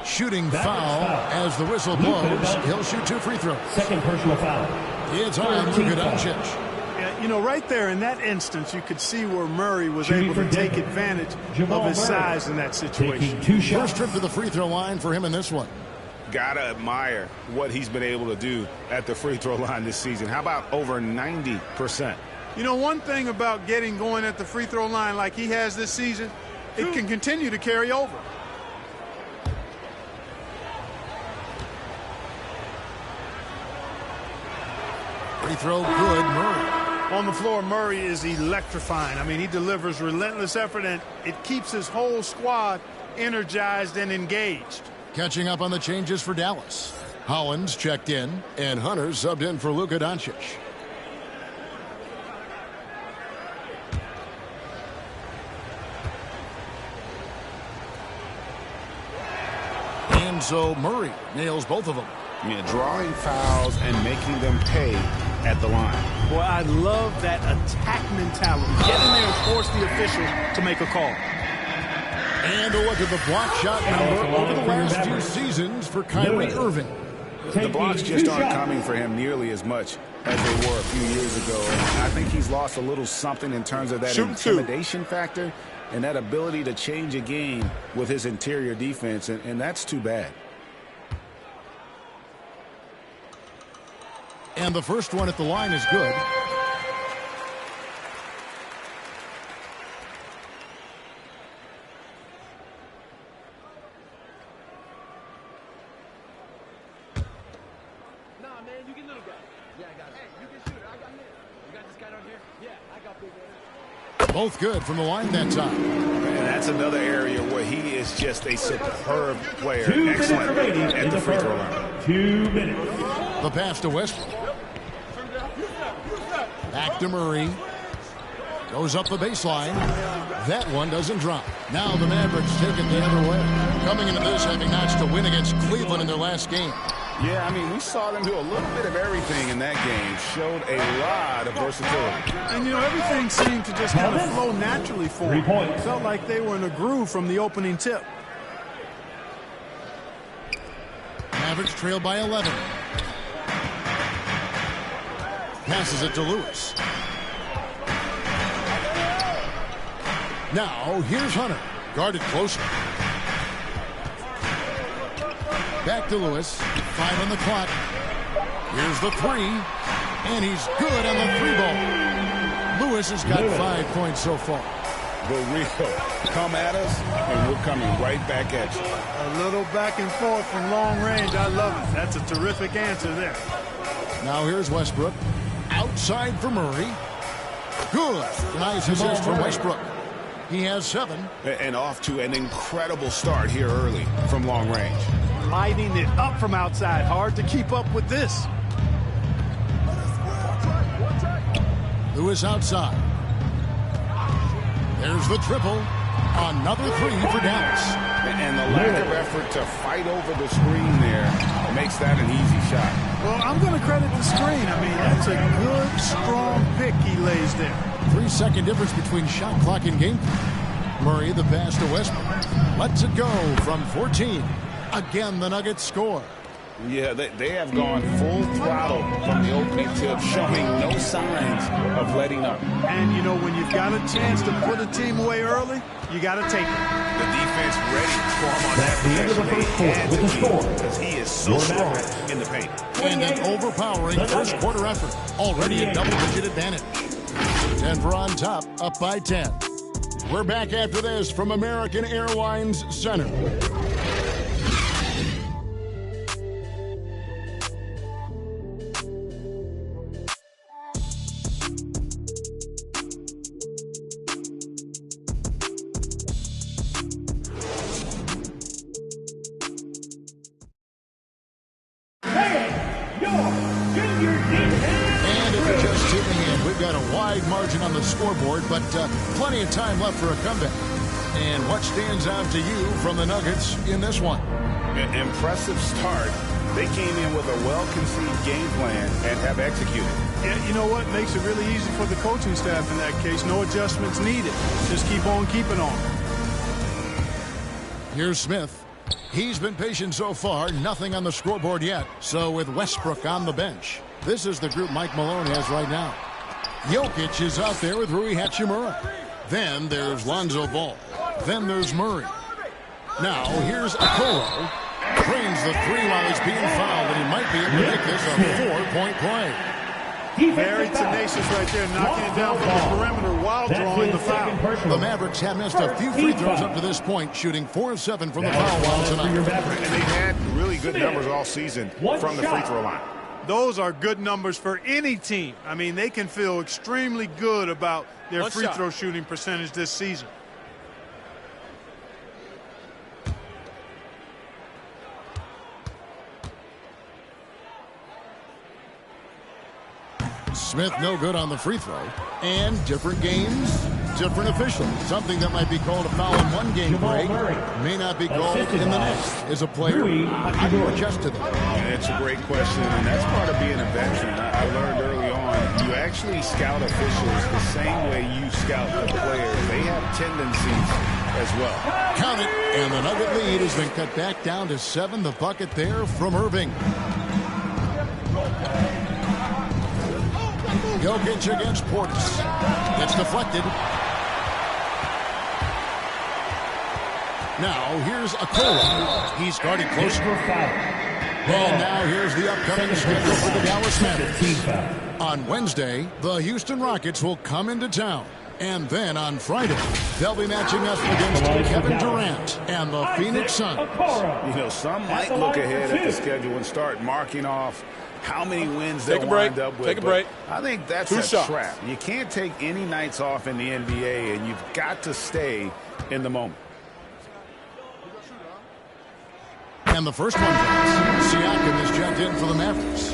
S5: Shooting foul as the whistle blows. He'll shoot 2 free throws.
S4: Second personal foul.
S5: It's on Luka Doncic.
S17: Yeah, you know, right there in that instance, you could see where Murray was able to take advantage of his size in that situation.
S5: First trip to the free throw line for him in this one.
S1: Gotta admire what he's been able to do at the free throw line this season. How about over 90%?
S17: You know, one thing about getting going at the free throw line like he has this season, it can continue to carry over.
S5: Free throw good, Murray.
S17: On the floor, Murray is electrifying. I mean, he delivers relentless effort, and it keeps his whole squad energized and engaged.
S5: Catching up on the changes for Dallas. Hollins checked in, and Hunter subbed in for Luka Doncic. And so Murray nails both of them.
S1: Yeah, drawing fouls and making them pay at the line.
S17: Boy, I love that attack mentality. Get in there and force the official to make a call.
S5: And a look at the block shot number over the last 2 seasons for Kyrie Irving.
S1: The blocks just aren't coming for him nearly as much as they were a few years ago. And I think he's lost a little something in terms of that intimidation factor and that ability to change a game with his interior defense, and that's too bad.
S5: And the first one at the line is good. Both good from the line that time.
S1: And that's another area where he is just a superb player.
S4: 2 minutes
S1: Excellent
S4: remaining
S1: at
S4: in
S1: the
S4: the
S1: free throw
S4: first.
S1: line.
S4: 2 minutes.
S5: The pass to Westbrook. Back to Murray. Goes up the baseline. That one doesn't drop. Now the Mavericks take it the other way. Coming into this having notched a win against Cleveland in their last game.
S1: Yeah, I mean, we saw them do a little bit of everything in that game. Showed a lot of versatility.
S17: And, you know, everything seemed to just kind of flow naturally for them.
S4: 3 points.
S17: Felt like they were in a groove from the opening tip.
S5: Mavericks trail by 11. Passes it to Lewis. Now, here's Hunter. Guarded closer. Back to Lewis. 5 on the clock. Here's the 3. And he's good on the 3 ball. Lewis has got 5 points so far.
S1: The real come at us, and we're coming right back at you.
S17: A little back and forth from long range. I love it. That's a terrific answer there.
S5: Now here's Westbrook. Outside for Murray. Good. Nice assist from Westbrook. He has 7.
S1: And off to an incredible start here early from long range.
S17: Lighting it up from outside. Hard to keep up with this.
S5: Lewis outside. There's the triple. Another 3 for Dallas.
S1: And the lack of effort to fight over the screen there makes that an easy shot.
S17: Well, I'm going to credit the screen. I mean, that's a good, strong pick he lays there.
S5: 3-second difference between shot clock and game. Murray, the pass to Westbrook. Lets it go from 14. Again, the Nuggets score.
S1: Yeah, they have gone full throttle from the opening tip, showing no signs of letting up.
S17: And, you know, when you've got a chance to put a team away early, you got to take it.
S1: The defense ready for him on
S4: That's the end of the first quarter with the score.
S1: because he is so strong in the paint.
S5: And an overpowering first quarter effort. Already a double-digit advantage. Denver on top, up by 10. We're back after this from American Airlines Center. And if you're just tuning in, we've got a wide margin on the scoreboard, but plenty of time left for a comeback. And what stands out to you from the Nuggets in this one?
S1: Impressive start. They came in with a well-conceived game plan and have executed.
S17: Yeah, you know what? Makes it really easy for the coaching staff in that case. No adjustments needed. Just keep on keeping on.
S5: Here's Smith. He's been patient so far. Nothing on the scoreboard yet. So with Westbrook on the bench, this is the group Mike Malone has right now. Jokic is out there with Rui Hachimura. Then there's Lonzo Ball. Then there's Murray. Now here's Okoro. Drains the three while he's being fouled, and he might be able to make this a 4-point play.
S17: Very tenacious right there, knocking it down from the perimeter while drawing the foul.
S5: The Mavericks have missed a few free throws up to this point, shooting 4 of 7 from the foul line tonight.
S1: And they've had really good numbers all season from the free throw line.
S17: Those are good numbers for any team. I mean, they can feel extremely good about their free throw shooting percentage this season.
S5: Smith no good on the free throw. And different games, different officials. Something that might be called a foul in one game break may not be called in the next. As a player, how do you adjust to that?
S1: It's a great question, and that's part of being a veteran. I learned early on, you actually scout officials the same way you scout the players. They have tendencies as well.
S5: Count it, and the Nugget lead has been cut back down to 7. The bucket there from Irving. Jokic against Portis. It's deflected. Now here's Okoro. He's guarded closer. And now here's the upcoming schedule for the Dallas Mavericks. On Wednesday, the Houston Rockets will come into town. And then on Friday, they'll be matching up against Kevin Durant and the Phoenix Suns.
S1: You know, some might look ahead at the schedule and start marking off how many wins they'll wind up with.
S18: Take a break.
S1: I think that's a trap. You can't take any nights off in the NBA, and you've got to stay in the moment.
S5: And the first one goes. Siakam is checked in for the Mavericks.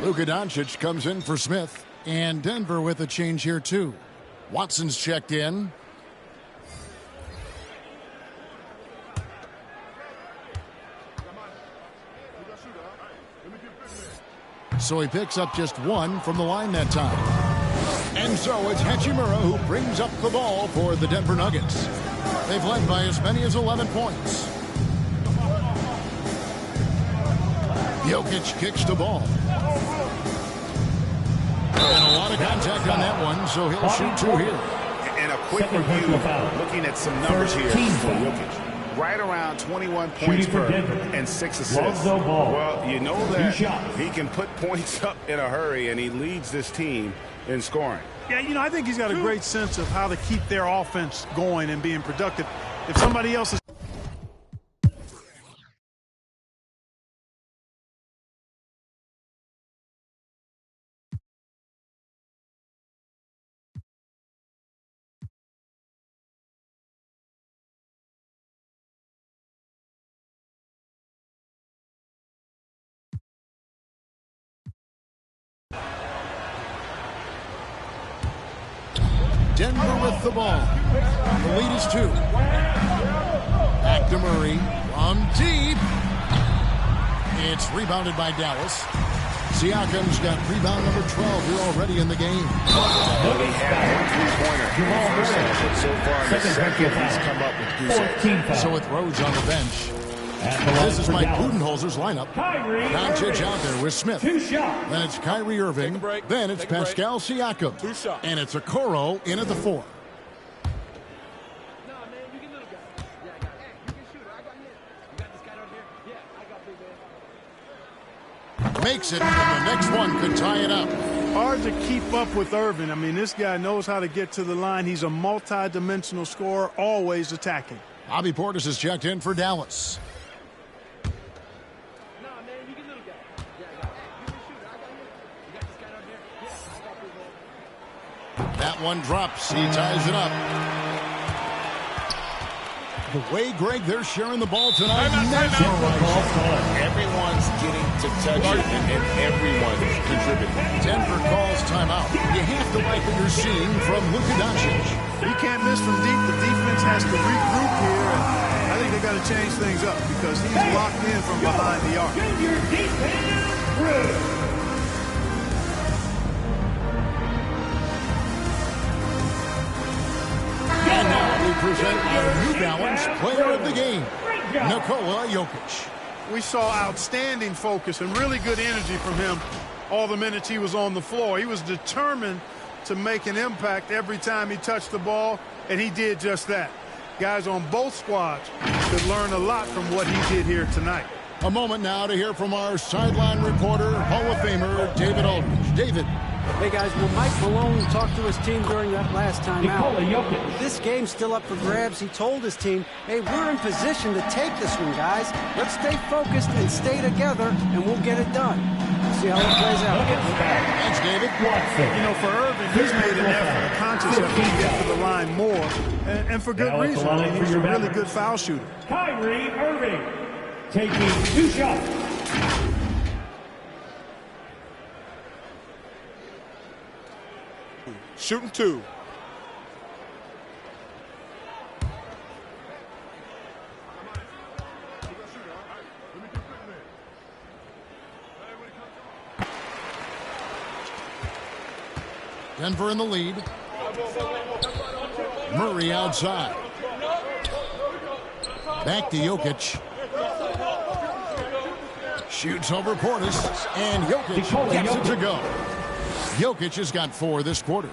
S5: Luka Doncic comes in for Smith. And Denver with a change here, too. Watson's checked in. So he picks up just 1 from the line that time. And so it's Hachimura who brings up the ball for the Denver Nuggets. They've led by as many as 11 points. Jokic kicks the ball. And a lot of contact on that one, so he'll shoot 2 here.
S1: And a quick review, looking at some numbers here for Jokic. Right around 21 points per and 6 assists. Well, you know that he can put points up in a hurry, and he leads this team in scoring.
S17: Yeah, you know, I think he's got a great sense of how to keep their offense going and being productive. If somebody else is
S5: Denver with the ball. The lead is 2. Back to Murray. From deep. It's rebounded by Dallas. Siakam's got rebound number 12 here already in the game.
S1: Well, he had 1 3-pointer in the first half, but so far in the second, he's come up with 2 6.
S5: So with Rhodes on the bench. This is Mike Budenholzer's lineup. Doncic out there with Smith. Then it's Kyrie Irving. Then it's Pascal Siakam. And it's Okoro in at the 4. Makes it, and the next one could tie it up.
S17: Hard to keep up with Irving. I mean, this guy knows how to get to the line. He's a multi-dimensional scorer, always attacking.
S5: Bobby Portis is checked in for Dallas. That one drops. He ties it up. The way, Greg, they're sharing the ball tonight.
S7: Everyone's getting to touch it, and everyone's contributing.
S5: Denver calls timeout. You have to like what you're seeing from Luka Doncic.
S17: He can't miss from deep. The defense has to regroup here I think they got to change things up because he's locked in from behind the arc.
S5: And now we present our New Balance Player of the Game, Nikola Jokic.
S17: We saw outstanding focus and really good energy from him all the minutes he was on the floor. He was determined to make an impact every time he touched the ball, and he did just that. Guys on both squads could learn a lot from what he did here tonight.
S5: A moment now to hear from our sideline reporter, Hall of Famer David Aldridge. David.
S6: Hey, guys, well, Mike Malone talked to his team during that last time out. This game's still up for grabs. He told his team, hey, we're in position to take this one, guys. Let's stay focused and stay together, and we'll get it done. See how it plays out.
S5: Thanks, David.
S17: You know, for Irving, he's made an effort, a conscious effort to get to the line more, and for good reason. I mean, he's a really good foul shooter.
S4: Kyrie Irving taking 2 shots.
S18: Shooting 2.
S5: Denver in the lead. Murray outside. Back to Jokic. Shoots over Portis, and Jokic gets it to go. Jokic has got 4 this quarter.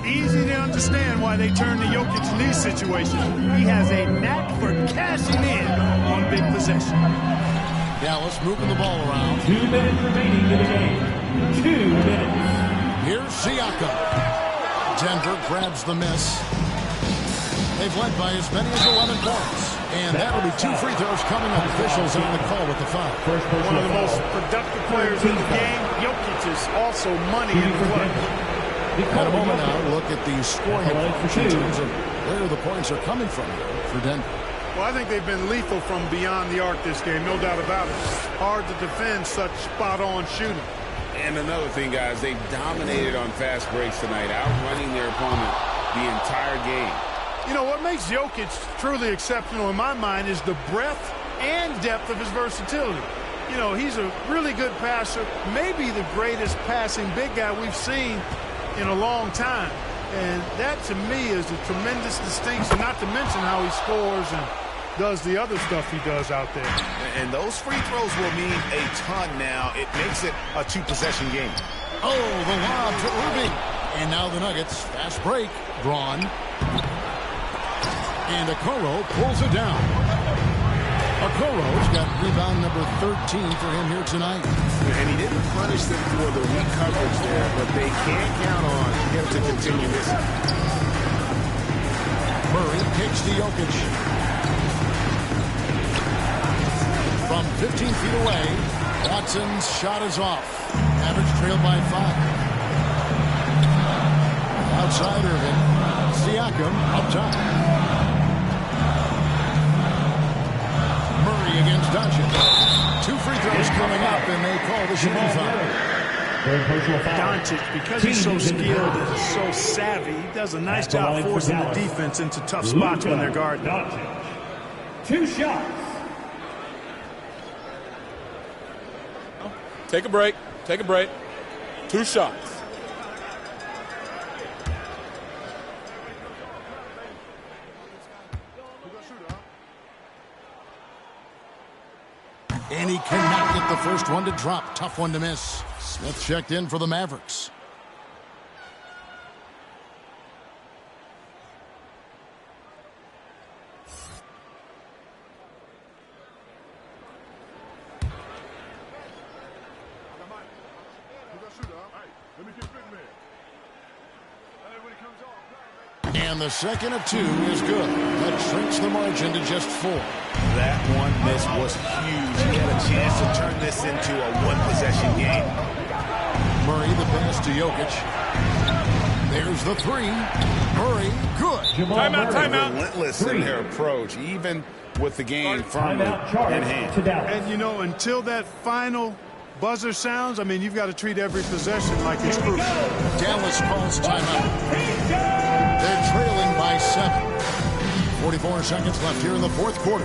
S17: Easy to understand why they turn to Jokic in these situations. He has a knack for cashing in on big possession.
S5: Dallas moving the ball around.
S4: 2 minutes remaining in the game. 2 minutes.
S5: Here's Siakam. Denver grabs the miss. They've led by as many as 11 points. And that'll be 2 free throws coming up. Officials on the call with the foul.
S17: One of the most productive players in the game. Jokic is also money in the play.
S5: At a moment now, look at the scoring in terms of where the points are coming from for Denver.
S17: Well, I think they've been lethal from beyond the arc this game, no doubt about it. Hard to defend such spot-on shooting.
S1: And another thing, guys, they've dominated on fast breaks tonight, outrunning their opponent the entire game.
S17: You know, what makes Jokic truly exceptional in my mind is the breadth and depth of his versatility. You know, he's a really good passer, maybe the greatest passing big guy we've seen in a long time. And that, to me, is a tremendous distinction, not to mention how he scores and does the other stuff he does out there.
S1: And those free throws will mean a ton now. It makes it a 2-possession game.
S5: Oh, the lob to Irving. And now the Nuggets. Fast break. Braun. And Okoro pulls it down. Okoro's got rebound number 13 for him here tonight.
S1: And he didn't punish them for the weak coverage there, but they can't count on him to continue this.
S5: Murray kicks to Jokic. From 15 feet away, Watson's shot is off. Average trailed by 5. Outside Irving. Siakam up top. Murray against Doncic. 2 free throws coming up, and they call the shooting foul.
S17: Doncic, because he's so skilled and so savvy, he does a nice job forcing the defense into tough spots when they're guarding.
S4: 2 shots.
S18: Take a break. Take a break. 2 shots.
S5: And he cannot get the first one to drop. Tough one to miss. Smith checked in for the Mavericks. And the second of 2 is good. That shrinks the margin to just 4.
S1: That one miss was huge. He had a chance to turn this into a 1-possession game.
S5: Murray the pass to Jokic. There's the 3. Murray, good.
S1: Timeout. Relentless in their approach, even with the game firmly in hand.
S17: And, you know, until that final buzzer sounds, I mean, you've got to treat every possession like it's crucial.
S5: Dallas calls timeout. They're trailing by 7. 44 seconds left here in the fourth quarter.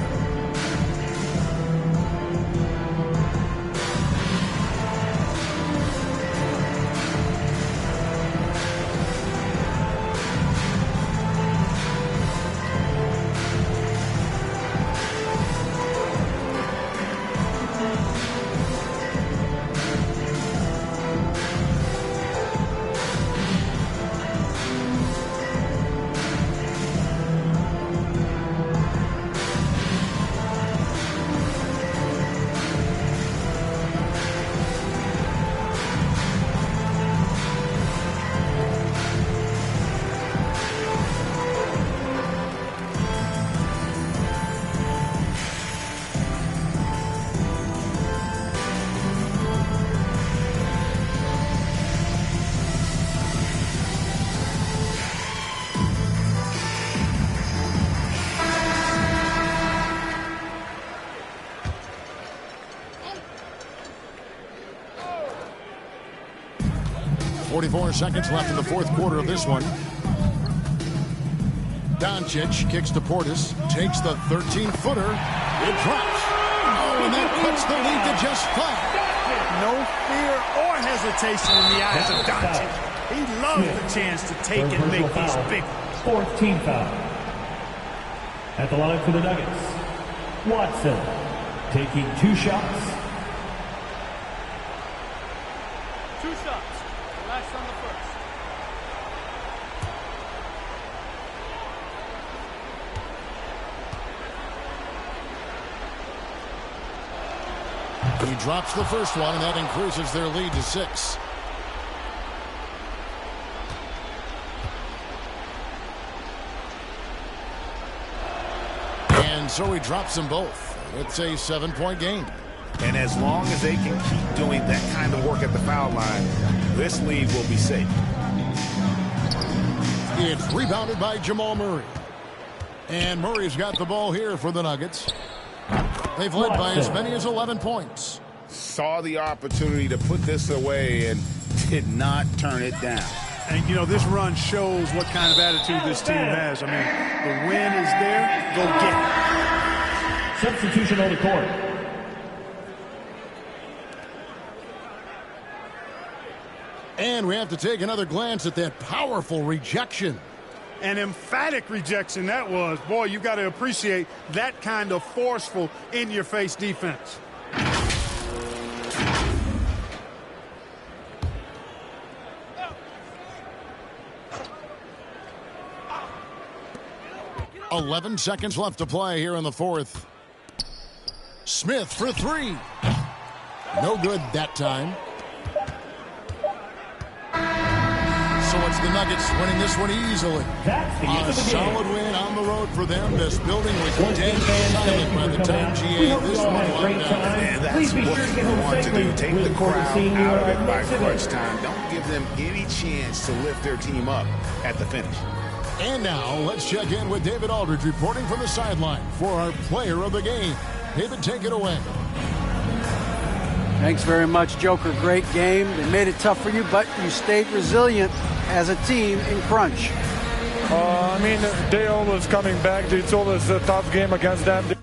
S5: .44 seconds left in the fourth quarter of this one. Doncic kicks to Portis, takes the 13-footer. It drops. Oh, and that cuts the lead to just 5.
S17: No fear or hesitation in the eyes of Doncic. He loves the chance to take and make these big.
S4: Fourth team foul. At the line for the Nuggets, Watson taking 2 shots.
S17: 2 shots. Last on the first.
S5: He drops the first one, and that increases their lead to 6. And so he drops them both. It's a 7-point game.
S1: And as long as they can keep doing that kind of work at the foul line, this lead will be safe.
S5: It's rebounded by Jamal Murray. And Murray's got the ball here for the Nuggets. They've led by as many as 11 points.
S1: Saw the opportunity to put this away and did not turn it down.
S17: And, you know, this run shows what kind of attitude this team has. I mean, the win is there. Go get it.
S4: Substitution on the court.
S5: And we have to take another glance at that powerful rejection.
S17: An emphatic rejection that was. Boy, you got to appreciate that kind of forceful, in-your-face defense.
S5: .11 seconds left to play here in the fourth. Smith for 3. No good that time. So it's the Nuggets winning this one easily. A solid win on the road for them. This building was dead silent by the time GA this one went down.
S1: And that's what you want to do. Take the crowd out of it by crunch time. Don't give them any chance to lift their team up at the finish.
S5: And now let's check in with David Aldridge reporting from the sideline for our player of the game. David, take it away.
S6: Thanks very much, Joker. Great game. They made it tough for you, but you stayed resilient as a team in crunch.
S19: I mean, they always coming back. It's always a tough game against them.